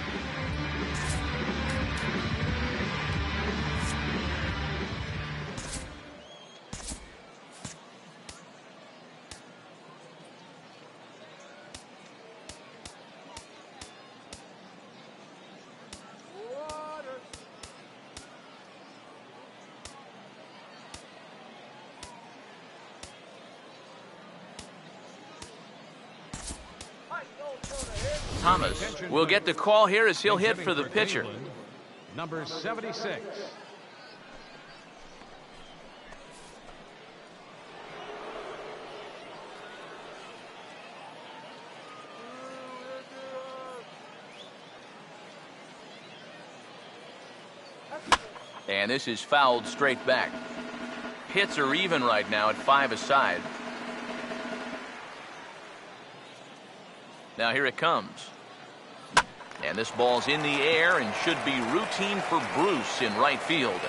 Thomas will get the call here as he'll hit for the pitcher. Number 76. And this is fouled straight back. Hits are even right now at 5 aside. Now here it comes. And this ball's in the air and should be routine for Bruce in right field.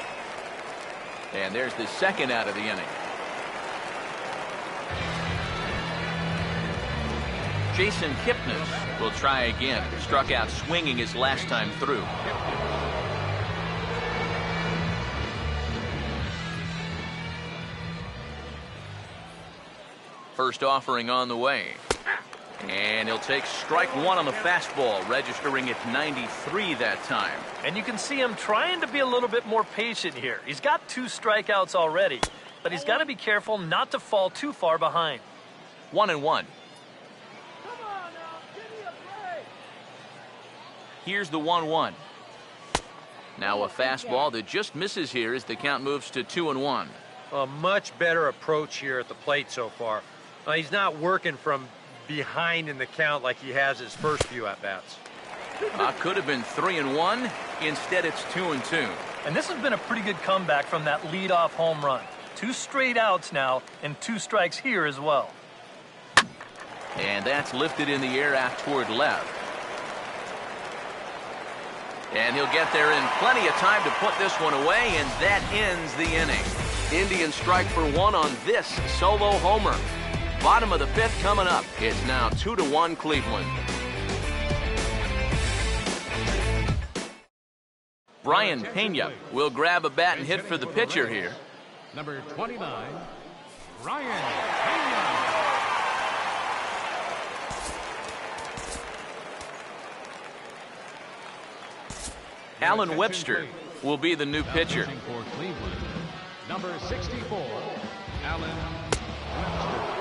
And there's the second out of the inning. Jason Kipnis will try again. Struck out swinging his last time through. First offering on the way. And he'll take strike one on the fastball, registering at 93 that time. And you can see him trying to be a little bit more patient here. He's got 2 strikeouts already, but he's got to be careful not to fall too far behind. 1-1. Come on now, give me a break. Here's the 1-1. Now a fastball that just misses here as the count moves to 2-1. A much better approach here at the plate so far. He's not working from behind in the count like he has his first few at-bats. Could have been 3-1. Instead, it's 2-2. And this has been a pretty good comeback from that leadoff home run. 2 straight outs now and 2 strikes here as well. And that's lifted in the air out toward left. And he'll get there in plenty of time to put this one away, and that ends the inning. Indians strike for 1 on this solo homer. Bottom of the 5th coming up. It's now 2-1 Cleveland. Brian Pena will grab a bat and hit for the pitcher here. Number 29, Brian Pena. Alan Webster will be the new pitcher. For Cleveland, number 64, Alan Webster.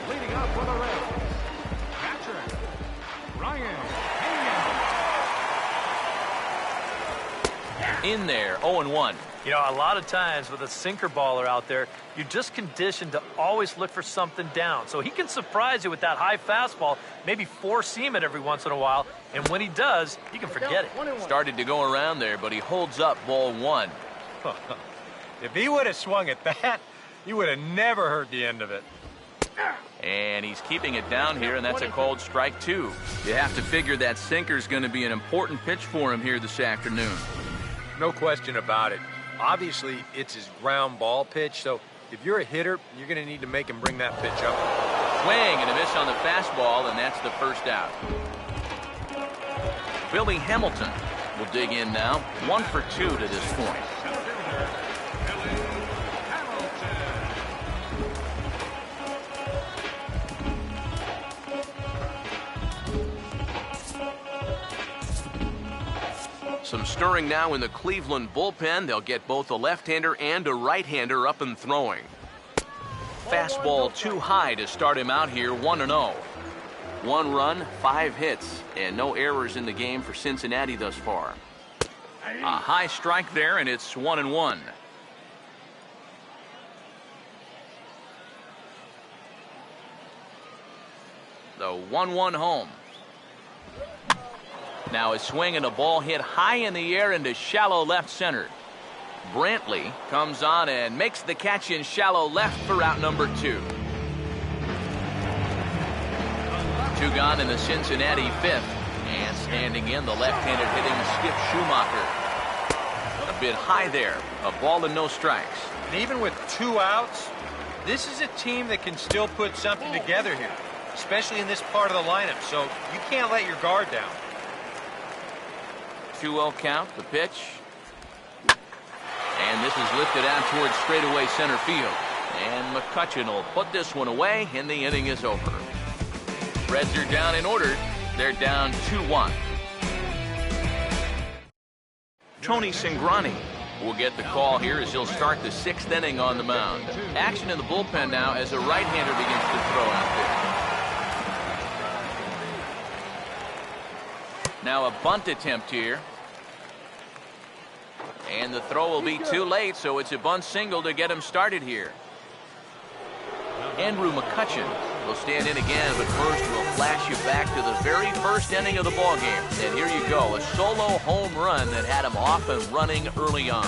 Leading up for the Reds, catcher, Brian Pena. In there, 0-1. You know, a lot of times with a sinker baller out there, you're just conditioned to always look for something down. So he can surprise you with that high fastball, maybe four-seam it every once in a while, and when he does, you can forget it. Started to go around there, but he holds up ball one. If he would have swung at that, you would have never heard the end of it. And he's keeping it down here, and that's a called strike two. You have to figure that sinker's going to be an important pitch for him here this afternoon. No question about it. Obviously, it's his ground ball pitch, so if you're a hitter, you're going to need to make him bring that pitch up. Swing and a miss on the fastball, and that's the first out. Billy Hamilton will dig in now. 1 for 2 to this point. Some stirring now in the Cleveland bullpen. They'll get both a left-hander and a right-hander up and throwing. Fastball too high to start him out here, 1-0. 1 run, 5 hits, and no errors in the game for Cincinnati thus far. A high strike there, and it's 1-1. The 1-1 home. Now a swing and a ball hit high in the air into shallow left center. Brantley comes on and makes the catch in shallow left for out number 2. 2 gone in the Cincinnati 5th. And standing in, the left-handed hitting Skip Schumacher. A bit high there. A ball and no strikes. And even with 2 outs, this is a team that can still put something together here, especially in this part of the lineup, so you can't let your guard down. 2-0 count, the pitch. And this is lifted out towards straightaway center field. And McCutchen will put this one away, and the inning is over. Reds are down in order. They're down 2-1. Tony Cingrani will get the call here as he'll start the 6th inning on the mound. Action in the bullpen now as a right-hander begins to throw out there. Now a bunt attempt here. And the throw will be too late, so it's a bunt single to get him started here. Andrew McCutchen will stand in again, but first we'll flash you back to the very first inning of the ballgame. And here you go, a solo home run that had him off and running early on.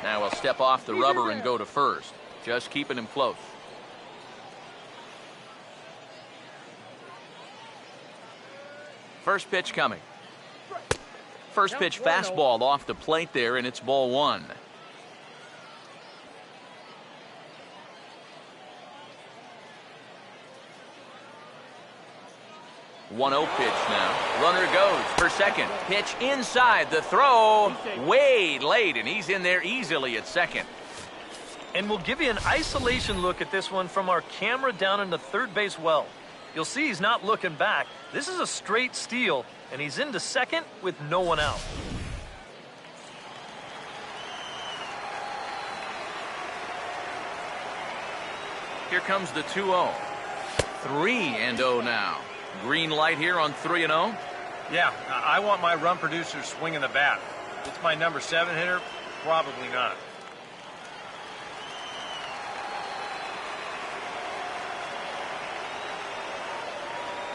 Now we'll step off the rubber and go to first, just keeping him close. First pitch coming. First pitch fastball off the plate there, and it's ball 1. One-0 pitch now. Runner goes for second. Pitch inside. The throw way late, and he's in there easily at second. And we'll give you an isolation look at this one from our camera down in the third base well. You'll see he's not looking back. This is a straight steal, and he's into second with no one out. Here comes the 2-0. 3-0 now. Green light here on 3-0. Yeah, I want my run producer swinging the bat. It's my number 7 hitter? Probably not.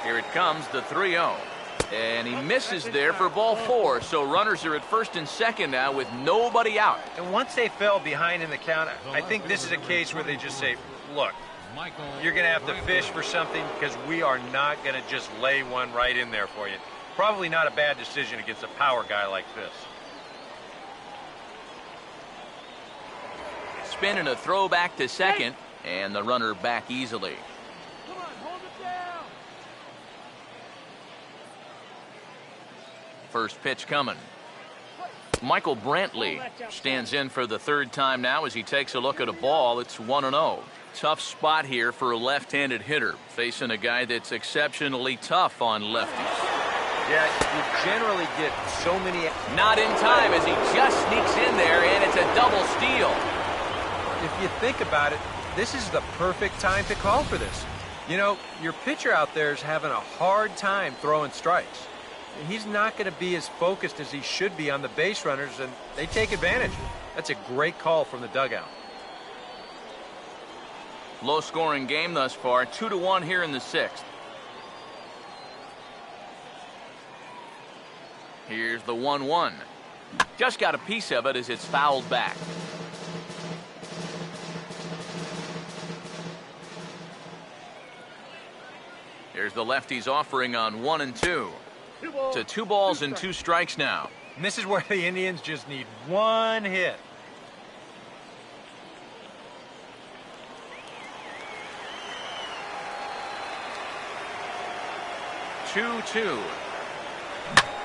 Here it comes, the 3-0. And he misses there for ball 4. So runners are at first and second now with nobody out. And once they fell behind in the count, I think this is a case where they just say, look, you're going to have to fish for something because we are not going to just lay one right in there for you. Probably not a bad decision against a power guy like this. Spin and a throw back to second, and the runner back easily. Come on, hold it down. First pitch coming. Michael Brantley stands in for the third time now as he takes a look at a ball. It's 1-0. Tough spot here for a left-handed hitter, facing a guy that's exceptionally tough on lefties. Yeah, you generally get so many... Not in time as he just sneaks in there, and it's a double steal. If you think about it, this is the perfect time to call for this. You know, your pitcher out there is having a hard time throwing strikes. He's not going to be as focused as he should be on the base runners, and they take advantage. That's a great call from the dugout. Low-scoring game thus far, 2-1 here in the 6th. Here's the 1-1. Just got a piece of it as it's fouled back. Here's the lefty's offering on 1 and 2. To 2 balls and 2 strikes now. And this is where the Indians just need one hit. Two.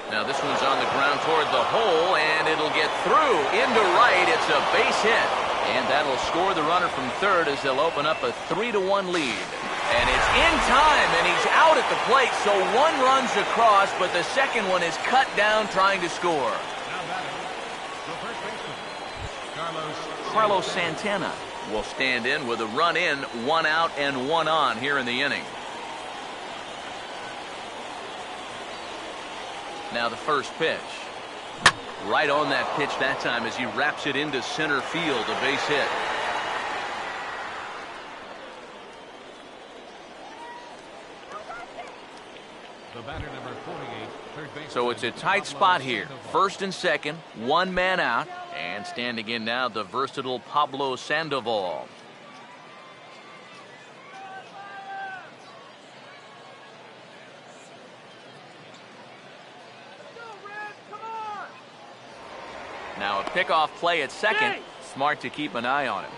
Now this one's on the ground toward the hole, and it'll get through into right. It's a base hit, and that'll score the runner from third as they'll open up a 3-1 lead. And it's in time, and he's out at the plate, so 1 runs across, but the second one is cut down trying to score. Now batting, the first baseman, Carlos Santana will stand in with a run in, 1 out and 1 on here in the inning. Now the first pitch. Right on that pitch that time as he wraps it into center field, a base hit. The batter number 48, third baseman. So it's a tight spot here. First and second, 1 man out, and standing in now the versatile Pablo Sandoval. Now a pickoff play at second. Smart to keep an eye on him.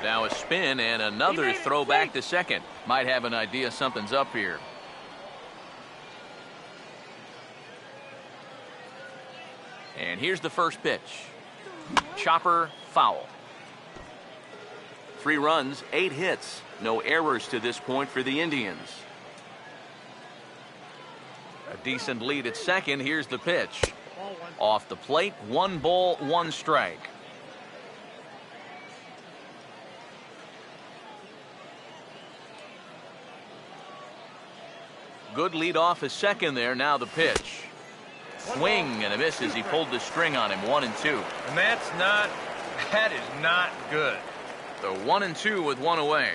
Now a spin and another throw back to second. Might have an idea something's up here. And here's the first pitch. Chopper, foul. 3 runs, 8 hits. No errors to this point for the Indians. A decent lead at second. Here's the pitch. Off the plate, 1 ball, 1 strike. Good lead off at second there. Now the pitch. Swing and a miss as he pulled the string on him. 1 and 2. And that is not good. The 1 and 2 with 1 away.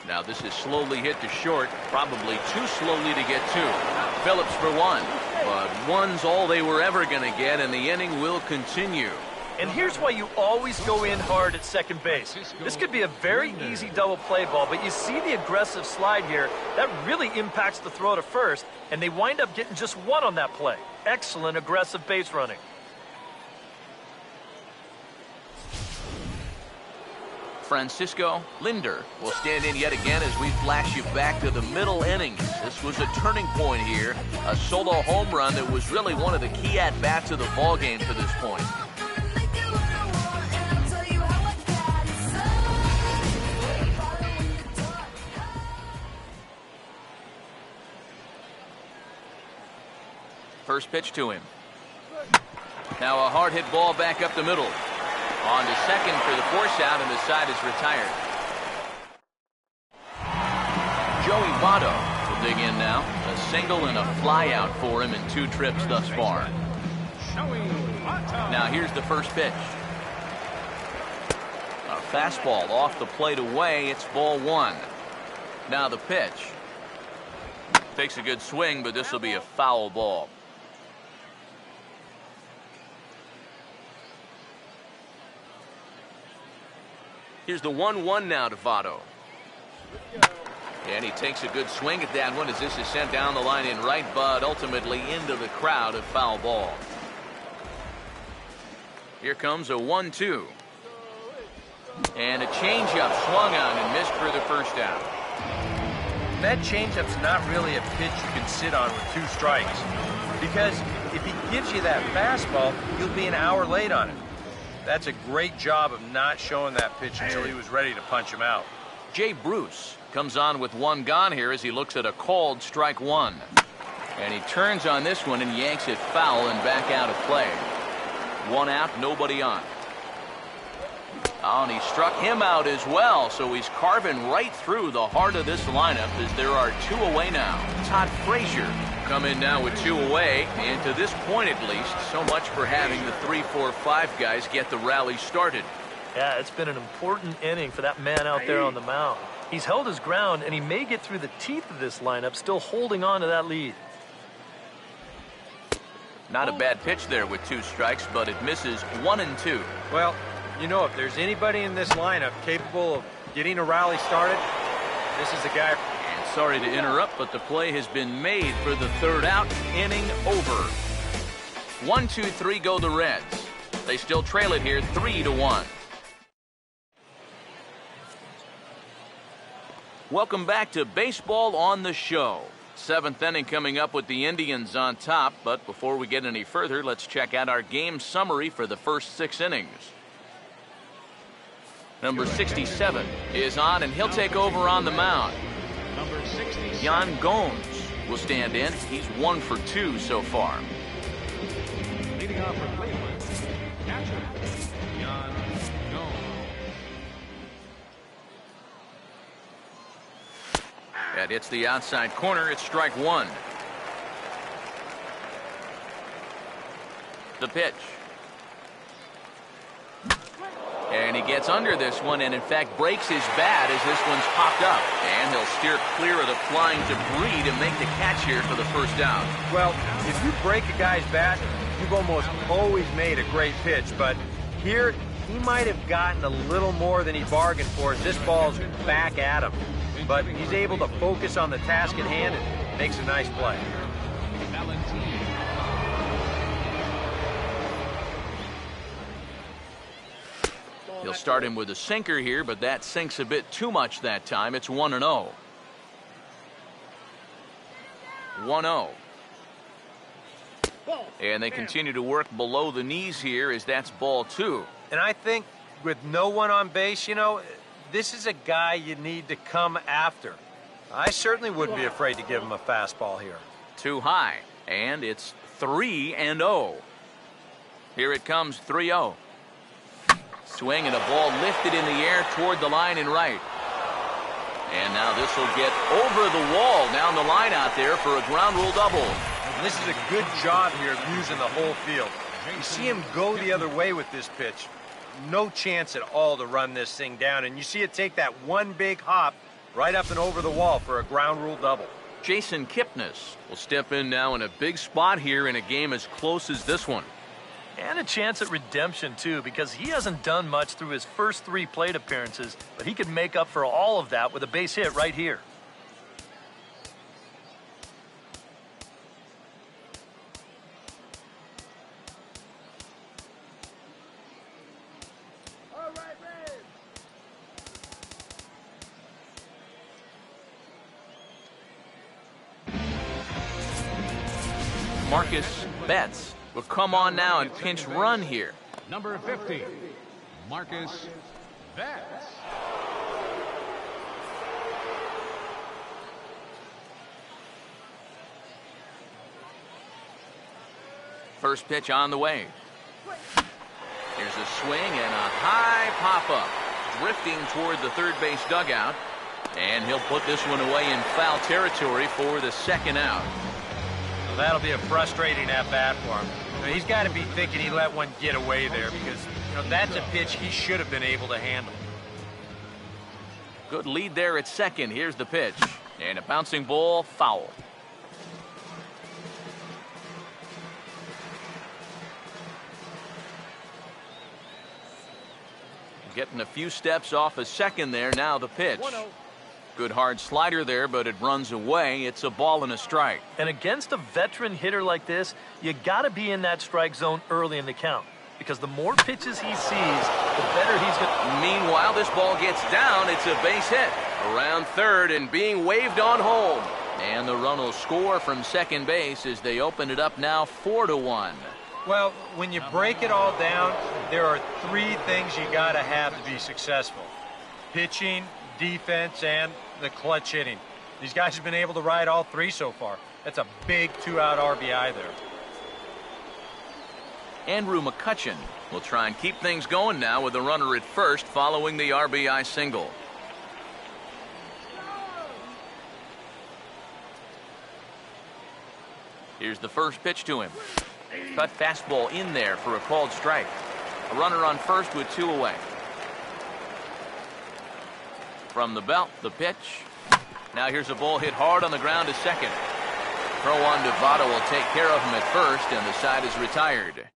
Now this is slowly hit to short, probably too slowly to get 2. Phillips for 1, but 1's all they were ever going to get, and the inning will continue. And here's why you always go in hard at second base. This could be a very easy double play ball, but you see the aggressive slide here. That really impacts the throw to first, and they wind up getting just 1 on that play. Excellent aggressive base running. Francisco Linder will stand in yet again as we flash you back to the middle innings. This was a turning point here, a solo home run that was really one of the key at-bats of the ballgame to this point. First pitch to him. Now a hard hit ball back up the middle. On to second for the force out, and the side is retired. Joey Votto will dig in now. A single and a fly out for him in 2 trips thus far. Now here's the first pitch. A fastball off the plate away. It's ball 1. Now the pitch. Takes a good swing, but this will be a foul ball. Here's the 1-1 now to Votto. And he takes a good swing at that one as this is sent down the line in right, but ultimately into the crowd, a foul ball. Here comes a 1-2. And a changeup swung on and missed for the first out. That changeup's not really a pitch you can sit on with 2 strikes. Because if he gives you that fastball, you'll be an hour late on it. That's a great job of not showing that pitch until he was ready to punch him out. Jay Bruce comes on with 1 gone here as he looks at a called strike 1. And he turns on this one and yanks it foul and back out of play. 1 out, nobody on. Oh, and he struck him out as well, so he's carving right through the heart of this lineup as there are 2 away now. Todd Frazier come in now with 2 away, and to this point at least, so much for having the 3, 4, 5 guys get the rally started. Yeah, it's been an important inning for that man out there on the mound. He's held his ground, and he may get through the teeth of this lineup, still holding on to that lead. Not a bad pitch there with 2 strikes, but it misses 1 and 2. Well, you know, if there's anybody in this lineup capable of getting a rally started, this is the guy. And sorry to interrupt, but the play has been made for the 3rd out. Inning over. 1, 2, 3 go the Reds. They still trail it here 3-1. Welcome back to Baseball on the Show. 7th inning coming up with the Indians on top, but before we get any further, let's check out our game summary for the first 6 innings. Number 67 is on, and he'll take over on the mound. Yan Gomes will stand in. He's 1 for 2 so far. Leading off for Cleveland, catcher, Yan Gomes. That hits the outside corner. It's strike 1. The pitch. And he gets under this one and in fact breaks his bat as this one's popped up. And he'll steer clear of the flying debris to make the catch here for the first down. Well, if you break a guy's bat, you've almost always made a great pitch. But here, he might have gotten a little more than he bargained for as this ball's back at him. But he's able to focus on the task at hand and makes a nice play. He'll start him with a sinker here, but that sinks a bit too much that time. It's 1-0. 1-0. And they continue to work below the knees here as that's ball 2. And I think with no one on base, you know, this is a guy you need to come after. I certainly wouldn't be afraid to give him a fastball here. Too high. And it's 3-0. Here it comes, 3-0. Swing and a ball lifted in the air toward the line and right. And now this will get over the wall down the line out there for a ground rule double. And this is a good job here of using the whole field. You see him go the other way with this pitch. No chance at all to run this thing down. And you see it take that one big hop right up and over the wall for a ground rule double. Jason Kipnis will step in now in a big spot here in a game as close as this one. And a chance at redemption, too, because he hasn't done much through his first 3 plate appearances, but he could make up for all of that with a base hit right here. All right, Reds. Marcus Betts will come on now and pinch run here. Number 50, Marcus Betts. First pitch on the way. Here's a swing and a high pop-up. Drifting toward the third base dugout. And he'll put this one away in foul territory for the second out. Well, that'll be a frustrating at-bat for him. He's got to be thinking he let one get away there because, that's a pitch he should have been able to handle. Good lead there at second. Here's the pitch. And a bouncing ball, foul. Getting a few steps off a second there. Now the pitch. Good hard slider there, but it runs away. It's a ball and a strike. And against a veteran hitter like this, you got to be in that strike zone early in the count. Because the more pitches he sees, the better he's going to... Meanwhile, this ball gets down. It's a base hit. Around third and being waved on home. And the run will score from second base as they open it up now 4-1. Well, when you break it all down, there are three things you got to have to be successful. Pitching, defense, and the clutch hitting. These guys have been able to ride all three so far. That's a big 2-out RBI there. Andrew McCutchen will try and keep things going now with the runner at first following the RBI single. Here's the first pitch to him. Cut fastball in there for a called strike. A runner on first with 2 away. From the belt, the pitch. Now here's a ball hit hard on the ground to second. Throw on to Votto will take care of him at first, and the side is retired.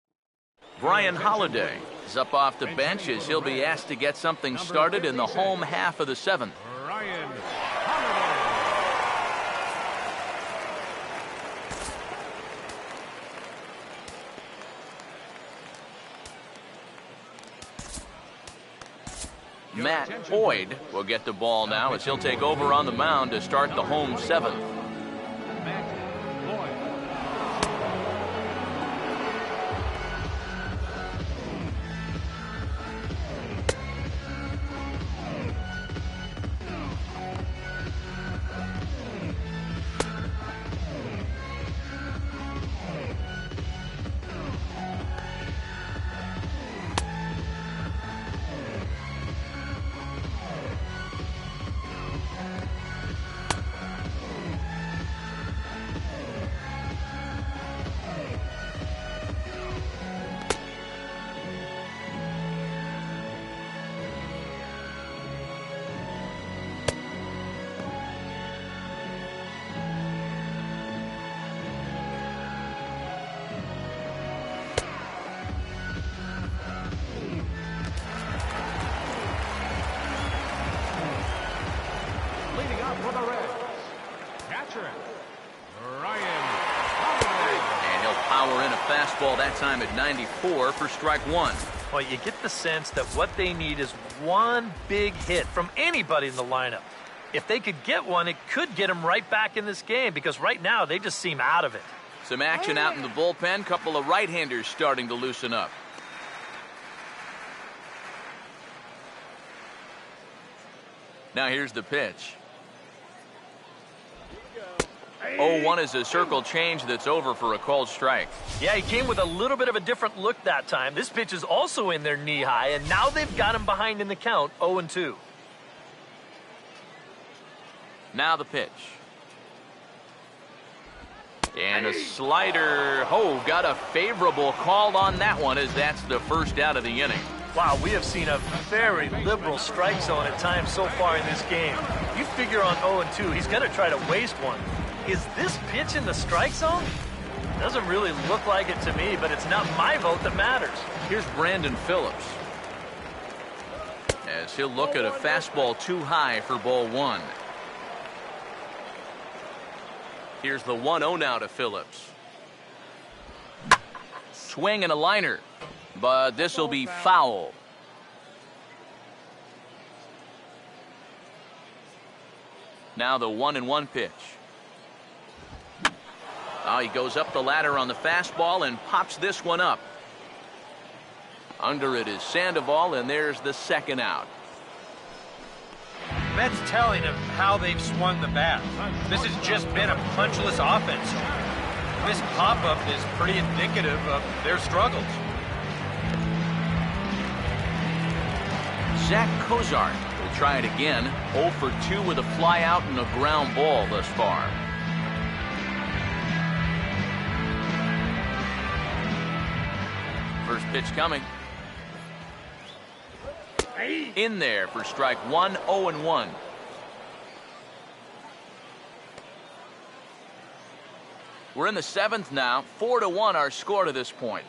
Brian Holliday is up off the bench as he'll be asked to get something started in the home half of the 7th. Brian Holiday. Matt Boyd will get the ball now as he'll take over on the mound to start the home 7th. Fastball that time at 94 for strike 1. Well, you get the sense that what they need is one big hit from anybody in the lineup. If they could get one, it could get them right back in this game because right now they just seem out of it. Some action out in the bullpen. Couple of right-handers starting to loosen up. Now here's the pitch. 0-1 is a circle change that's over for a called strike. Yeah, he came with a little bit of a different look that time. This pitch is also in there knee-high, and now they've got him behind in the count, 0-2. Now the pitch. And a slider. Oh, got a favorable call on that one as that's the first out of the inning. Wow, we have seen a very liberal strike zone at times so far in this game. You figure on 0-2, he's going to try to waste one. Is this pitch in the strike zone? Doesn't really look like it to me, but it's not my vote that matters. Here's Brandon Phillips as he'll look at a fastball too high for ball 1. Here's the 1-0 now to Phillips. Swing and a liner, but this will be foul. Now the 1-1 pitch. Oh, he goes up the ladder on the fastball and pops this one up. Under it is Sandoval, and there's the second out. That's telling of how they've swung the bat. This has just been a punchless offense. This pop-up is pretty indicative of their struggles. Zach Cozart will try it again. 0 for 2 with a fly out and a ground ball thus far. First pitch coming. In there for strike one, 0-1. We're in the 7th now. 4-1 our score to this point.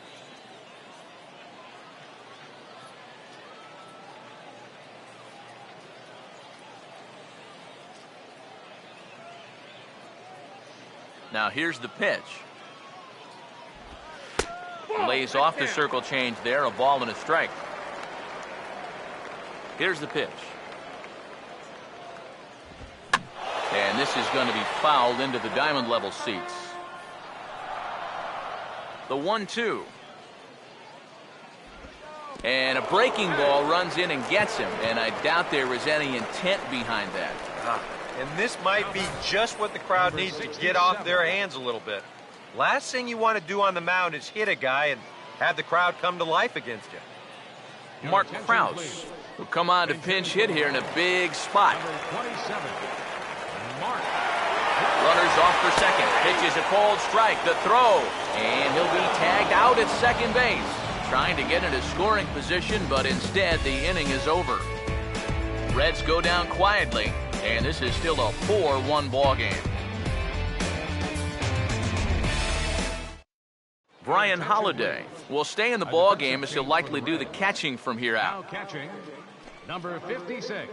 Now here's the pitch. Lays off the circle change there. A ball and a strike. Here's the pitch. And this is going to be fouled into the diamond level seats. The 1-2. And a breaking ball runs in and gets him. And I doubt there was any intent behind that. And this might be just what the crowd needs to get off their hands a little bit. Last thing you want to do on the mound is hit a guy and have the crowd come to life against you. Mark Krause will come on to pinch hit here in a big spot. Runners off for second. Pitches a cold strike. The throw. And he'll be tagged out at second base. Trying to get into scoring position, but instead the inning is over. Reds go down quietly, and this is still a 4-1 ball game. Brian Holiday will stay in the ball game as he'll likely do the catching from here out. Now catching, number 56,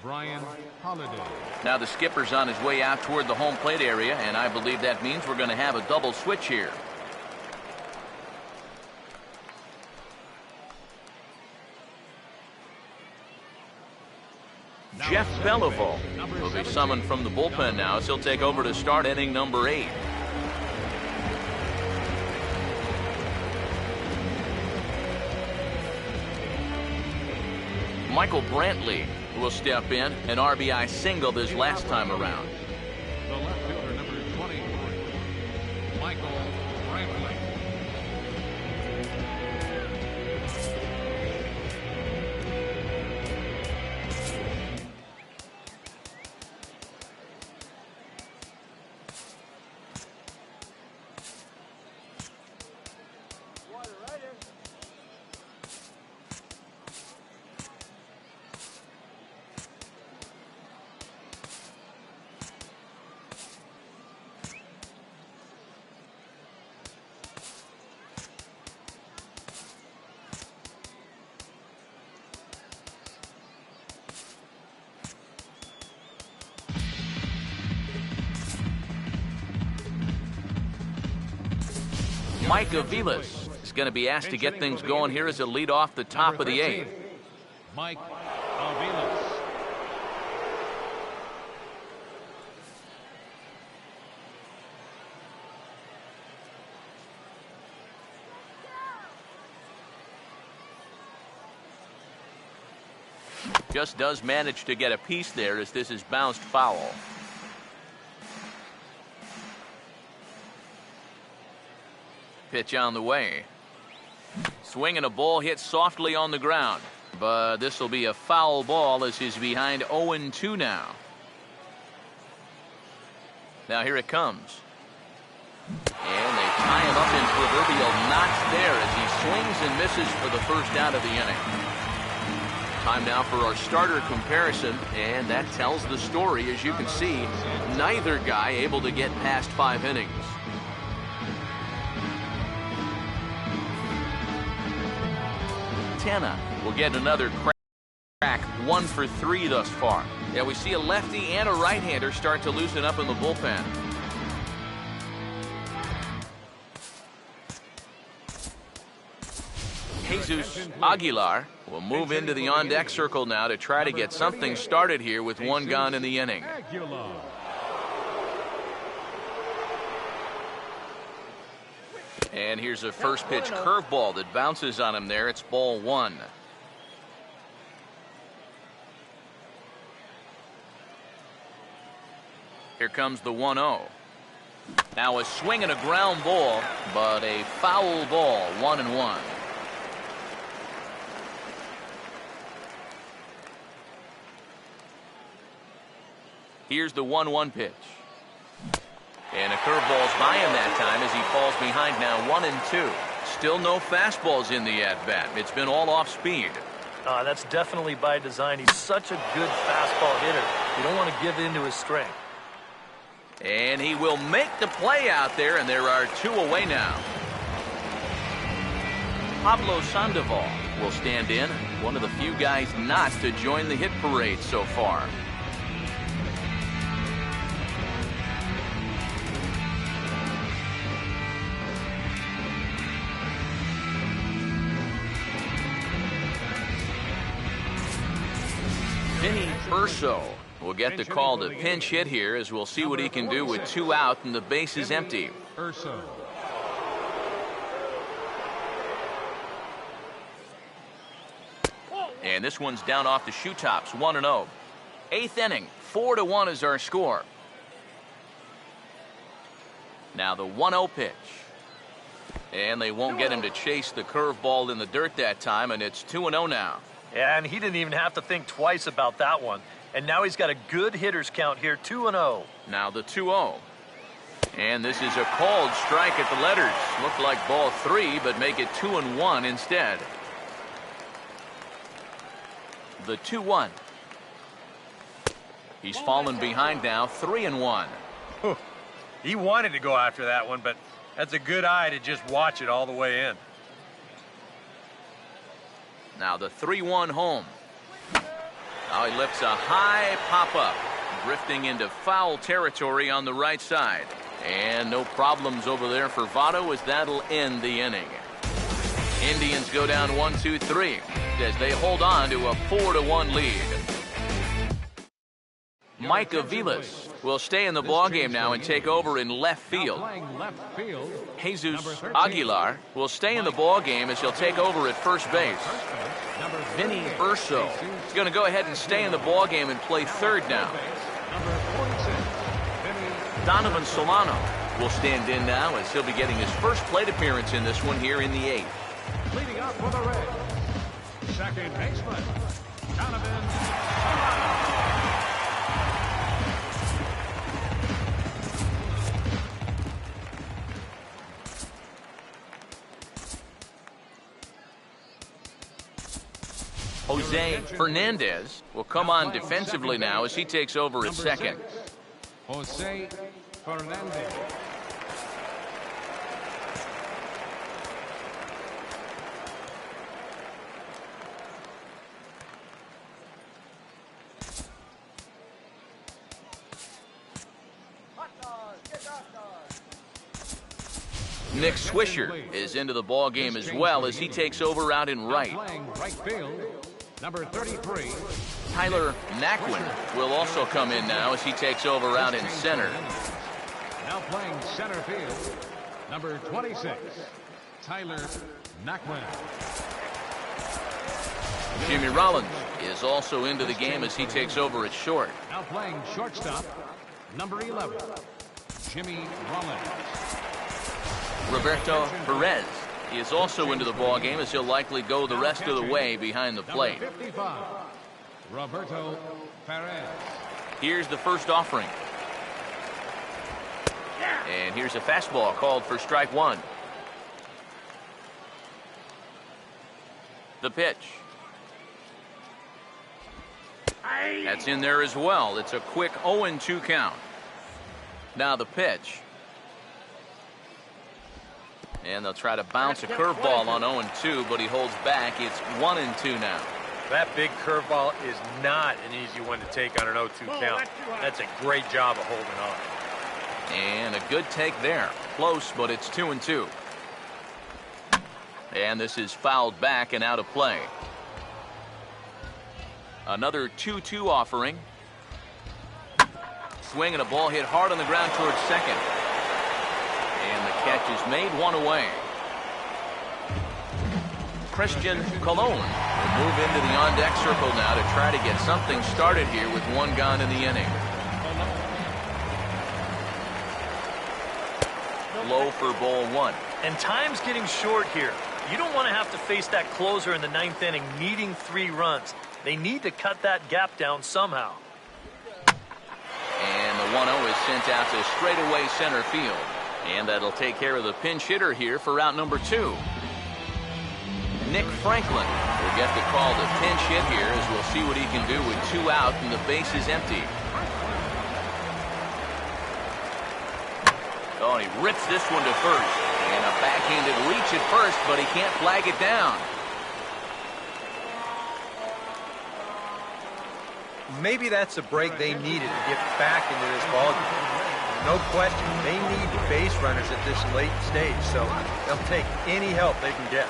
Brian Holiday. Now the skipper's on his way out toward the home plate area, and I believe that means we're going to have a double switch here. Jeff Beliveau will be summoned from the bullpen now as he'll take over to start inning number 8. Michael Brantley will step in, an RBI single this last time around. The left fielder, number 23, Michael Brantley. Mike Aviles is going to be asked to get things going here as a lead off the top of the 8th. Mike Aviles. Just does manage to get a piece there as this is bounced foul. Pitch on the way. Swing and a ball hit softly on the ground. But this will be a foul ball as he's behind 0-2 now. Now here it comes. And they tie him up in proverbial knots there as he swings and misses for the first out of the inning. Time now for our starter comparison, and that tells the story. As you can see, neither guy able to get past 5 innings. Tena will get another crack, 1 for 3 thus far. Yeah, we see a lefty and a right-hander start to loosen up in the bullpen. Jesus Aguilar will move into the on-deck circle now to try to get something started here with 1 gone in the inning. And here's a first pitch curveball that bounces on him there. It's ball 1. Here comes the 1-0. Now a swing and a ground ball, but a foul ball, 1-1. Here's the 1-1 pitch. And a curveball's by him that time as he falls behind now 1-2. Still no fastballs in the at-bat. It's been all off speed. That's definitely by design. He's such a good fastball hitter. You don't want to give in to his strength. And he will make the play out there, and there are 2 away now. Pablo Sandoval will stand in, one of the few guys not to join the hit parade so far. Vinny Urso will get the call to pinch hit here, as we'll see what he can do with 2 out and the base is empty. Urso. And this one's down off the shoe tops, 1-0. 8th inning, 4-1 is our score. Now the 1-0 pitch. And they won't get him to chase the curveball in the dirt that time, and it's 2-0 now. Yeah, and he didn't even have to think twice about that one. And now he's got a good hitter's count here, 2-0. Now the 2-0. And this is a called strike at the letters. Looked like ball 3, but make it 2-1 instead. The 2-1. He's fallen behind now, 3-1. He wanted to go after that one, but that's a good eye to just watch it all the way in. Now the 3-1 home. Now he lifts a high pop-up, drifting into foul territory on the right side. And no problems over there for Votto, as that'll end the inning. Indians go down 1-2-3 as they hold on to a 4-1 lead. Mike Aviles will stay in the ballgame now and take over in left field. Jesus Aguilar will stay in the ballgame as he'll take over at first base. Vinny Urso is going to go ahead and stay in the ballgame and play third now. Donovan Solano will stand in now as he'll be getting his first plate appearance in this one here in the 8th. Leading up for the Reds, second baseman, Donovan Solano. Jose Fernandez will come on defensively now as he takes over at second. Jose Fernandez. Nick Swisher is into the ball game as well as he takes over out in right. Right field, number 33. Tyler Naquin will also come in now as he takes over out in center. Now playing center field, number 26, Tyler Naquin. Jimmy Rollins is also into the game as he takes over at short. Now playing shortstop, number 11, Jimmy Rollins. Roberto Perez is also into the ball game as he'll likely go the rest of the way behind the plate. Number 55, Roberto Perez. Here's the first offering. And here's a fastball called for strike one. The pitch. That's in there as well. It's a quick 0-2 count. Now the pitch. And they'll try to bounce a curveball on 0-2, but he holds back. It's 1-2 now. That big curveball is not an easy one to take on an 0-2 count. That's a great job of holding on. And a good take there. Close, but it's 2-2. And this is fouled back and out of play. Another 2-2 offering. Swing and a ball hit hard on the ground towards second. And the catch is made, one away. Christian Colon will move into the on-deck circle now to try to get something started here with one gone in the inning. Low for ball one. And time's getting short here. You don't want to have to face that closer in the 9th inning needing 3 runs. They need to cut that gap down somehow. 1-0 is sent out to straightaway center field. And that'll take care of the pinch hitter here for out number 2. Nick Franklin will get the call to pinch hit here, as we'll see what he can do with 2 out and the base is empty. Oh, and he rips this one to first. And a backhanded reach at first, but he can't flag it down. Maybe that's the break they needed to get back into this ballgame. No question, they need base runners at this late stage, so they'll take any help they can get.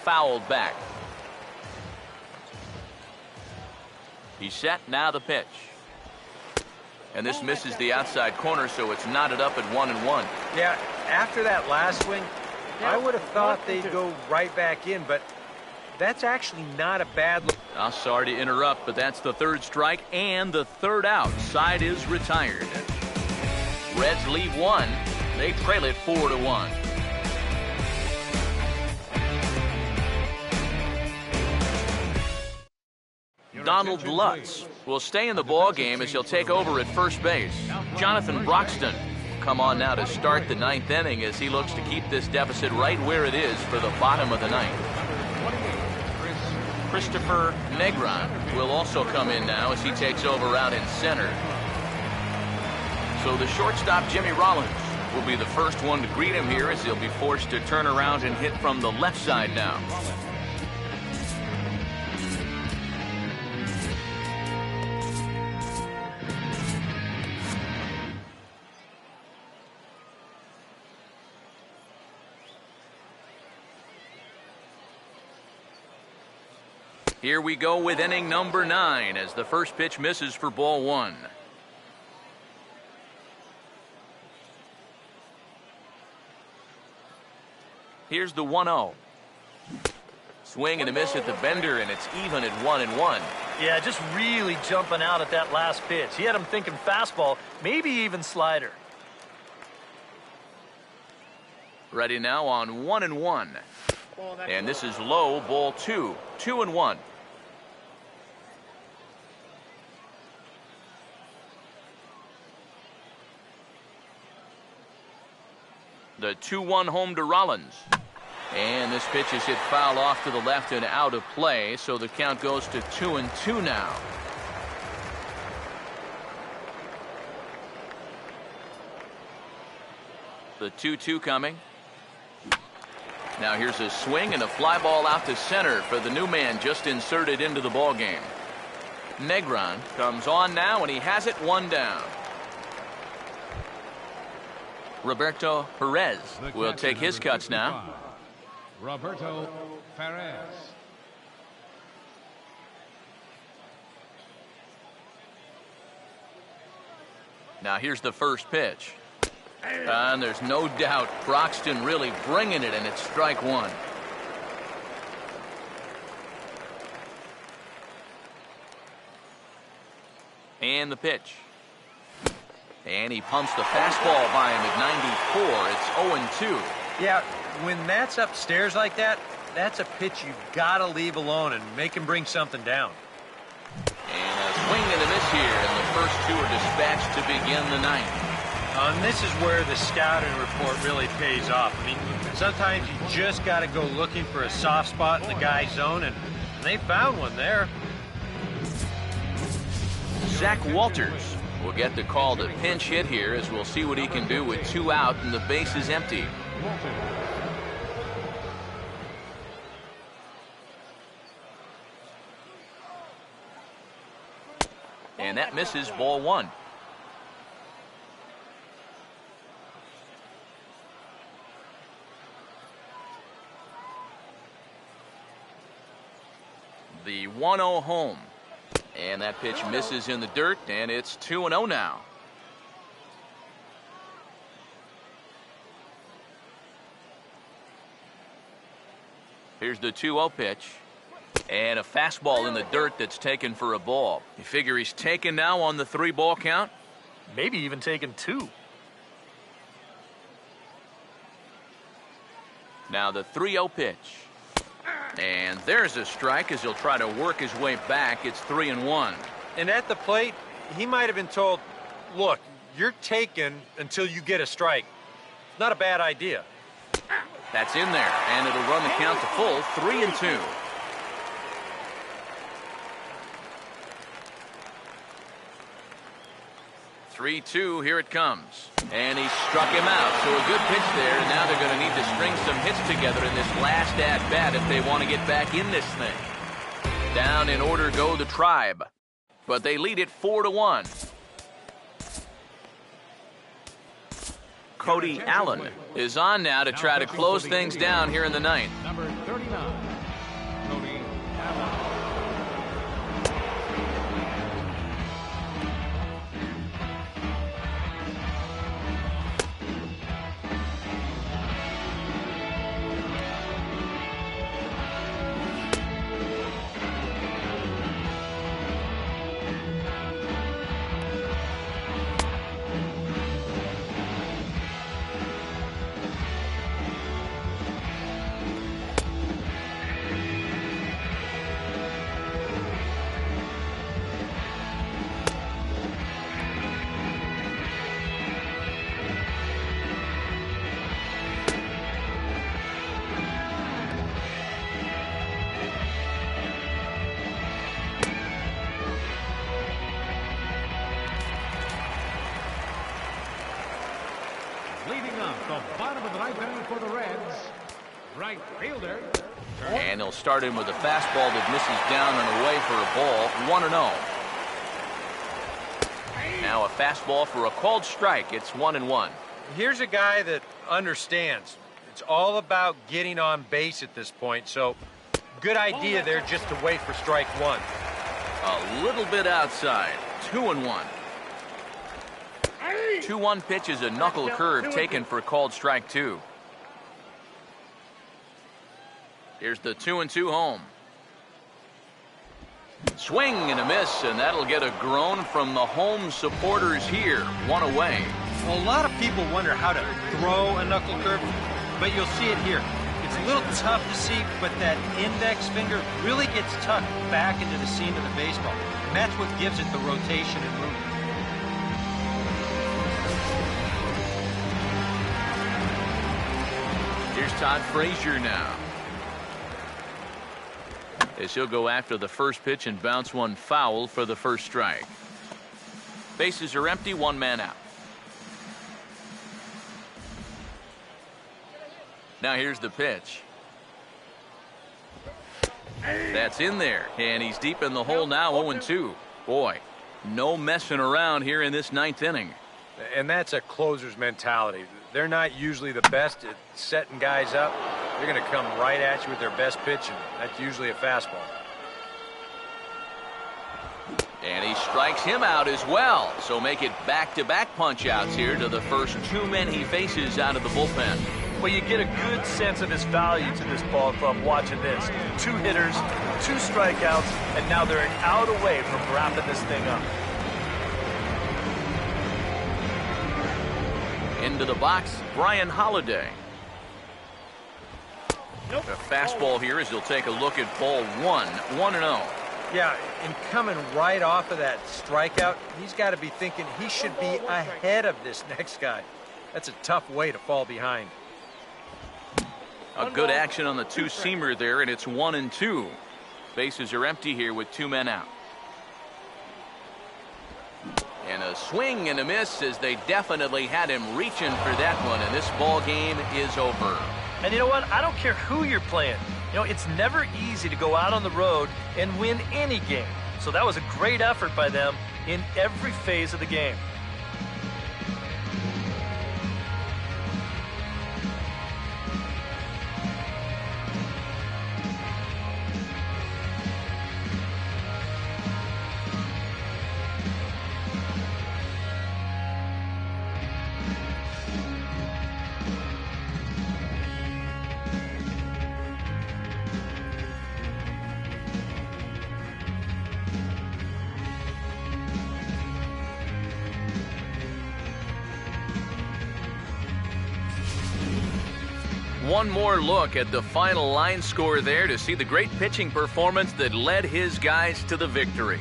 Fouled back. He's set, now the pitch. And this misses the outside corner, so it's knotted up at 1-1. Yeah, after that last swing, I would have thought they'd go right back in, but that's actually not a bad look. I'm sorry to interrupt, but that's the 3rd strike and the 3rd out. Side is retired. Reds leave 1. They trail it 4-1. Donald Lutz will stay in the ball game as he'll take over at first base. Jonathan Broxton will come on now to start the 9th inning as he looks to keep this deficit right where it is for the bottom of the 9th. Christopher Negron will also come in now as he takes over out in center. So the shortstop Jimmy Rollins will be the first one to greet him here as he'll be forced to turn around and hit from the left side now. Here we go with inning number 9 as the first pitch misses for ball 1. Here's the 1-0. Swing and a miss at the bender, and it's even at 1-1. Yeah, just really jumping out at that last pitch. He had him thinking fastball, maybe even slider. Ready now on 1-1. And this is low, ball 2. 2-1. The 2-1 home to Rollins. And this pitch is hit foul off to the left and out of play, so the count goes to 2-2 now. The 2-2 coming. Now here's a swing and a fly ball out to center for the new man just inserted into the ball game. Negron comes on now, and he has it 1 down. Roberto Perez will take his cuts now. Roberto Perez. Now here's the first pitch. And there's no doubt Broxton really bringing it, and it's strike 1. And the pitch. And he pumps the fastball by him at 94. It's 0-2. Yeah, when that's upstairs like that, that's a pitch you've got to leave alone and make him bring something down. And a swing and a miss here, and the first 2 are dispatched to begin the 9th. And this is where the scouting report really pays off. I mean, sometimes you just got to go looking for a soft spot in the guy's zone, and they found one there. Zach Walters will get the call to pinch hit here, as we'll see what he can do with 2 out and the base is empty. And that misses, ball 1. The 1-0 home. And that pitch misses in the dirt, and it's 2-0 now. Here's the 2-0 pitch. And a fastball in the dirt that's taken for a ball. You figure he's taken now on the 3-ball count? Maybe even taking 2. Now the 3-0 pitch. And there's a strike as he'll try to work his way back. It's 3-1. And at the plate, he might have been told, look, you're taken until you get a strike. Not a bad idea. That's in there, and it'll run the count to full, 3-2. 3-2, here it comes. And he struck him out, so a good pitch there, and now they're going to need to string some hits together in this last at-bat if they want to get back in this thing. Down in order go the Tribe, but they lead it 4-1. Cody Allen is on now to try to close things down here in the ninth. Number 39, Cody Allen. Leading up the bottom of the ninth inning for the Reds, right fielder. And he'll start in with a fastball that misses down and away for a ball, 1-0. Now a fastball for a called strike. It's 1-1. Here's a guy that understands. It's all about getting on base at this point, so good idea there just to wait for strike one. A little bit outside, 2-1. 2-1 pitch is a knuckle curve taken for called strike two. Here's the 2-2 home. Swing and a miss, and that'll get a groan from the home supporters here. One away. Well, a lot of people wonder how to throw a knuckle curve, but you'll see it here. It's a little tough to see, but that index finger really gets tucked back into the seam of the baseball. And that's what gives it the rotation and movement. Here's Todd Frazier now, as he'll go after the first pitch and bounce one foul for the first strike. Bases are empty, one man out. Now here's the pitch. That's in there, and he's deep in the hole now, 0-2. Boy, no messing around here in this ninth inning. And that's a closer's mentality. They're not usually the best at setting guys up. They're going to come right at you with their best pitch, and that's usually a fastball. And he strikes him out as well. So make it back-to-back punch-outs here to the first two men he faces out of the bullpen. Well, you get a good sense of his value to this ball club watching this. 2 hitters, 2 strikeouts, and now they're an out away from wrapping this thing up. Into the box, Brian Holiday. A fastball here as he'll take a look at ball 1, 1-0. Yeah, and coming right off of that strikeout, he's got to be thinking he should be ahead of this next guy. That's a tough way to fall behind. A good action on the two-seamer there, and it's 1-2. Bases are empty here with 2 men out. And a swing and a miss as they definitely had him reaching for that one, and this ball game is over. And you know what? I don't care who you're playing. You know, it's never easy to go out on the road and win any game. So that was a great effort by them in every phase of the game. One more look at the final line score there to see the great pitching performance that led his guys to the victory.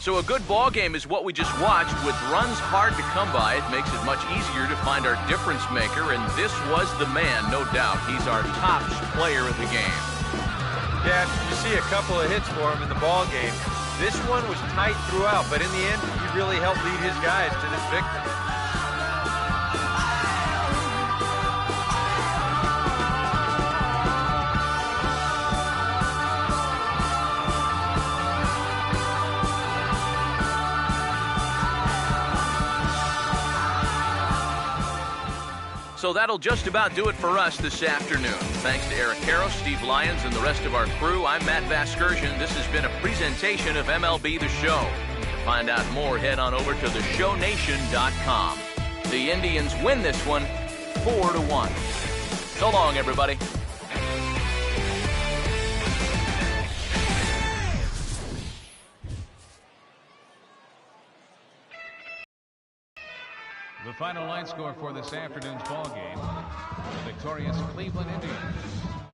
So a good ball game is what we just watched. With runs hard to come by, it makes it much easier to find our difference maker, and this was the man, no doubt. He's our top player of the game. Yeah, you see a couple of hits for him in the ball game. This one was tight throughout, but in the end, he really helped lead his guys to this victory. So that'll just about do it for us this afternoon. Thanks to Eric Karros, Steve Lyons, and the rest of our crew. I'm Matt Vasgersian. This has been a presentation of MLB The Show. To find out more, head on over to theshownation.com. The Indians win this one 4-1. So long, everybody. The final line score for this afternoon's ball game, the victorious Cleveland Indians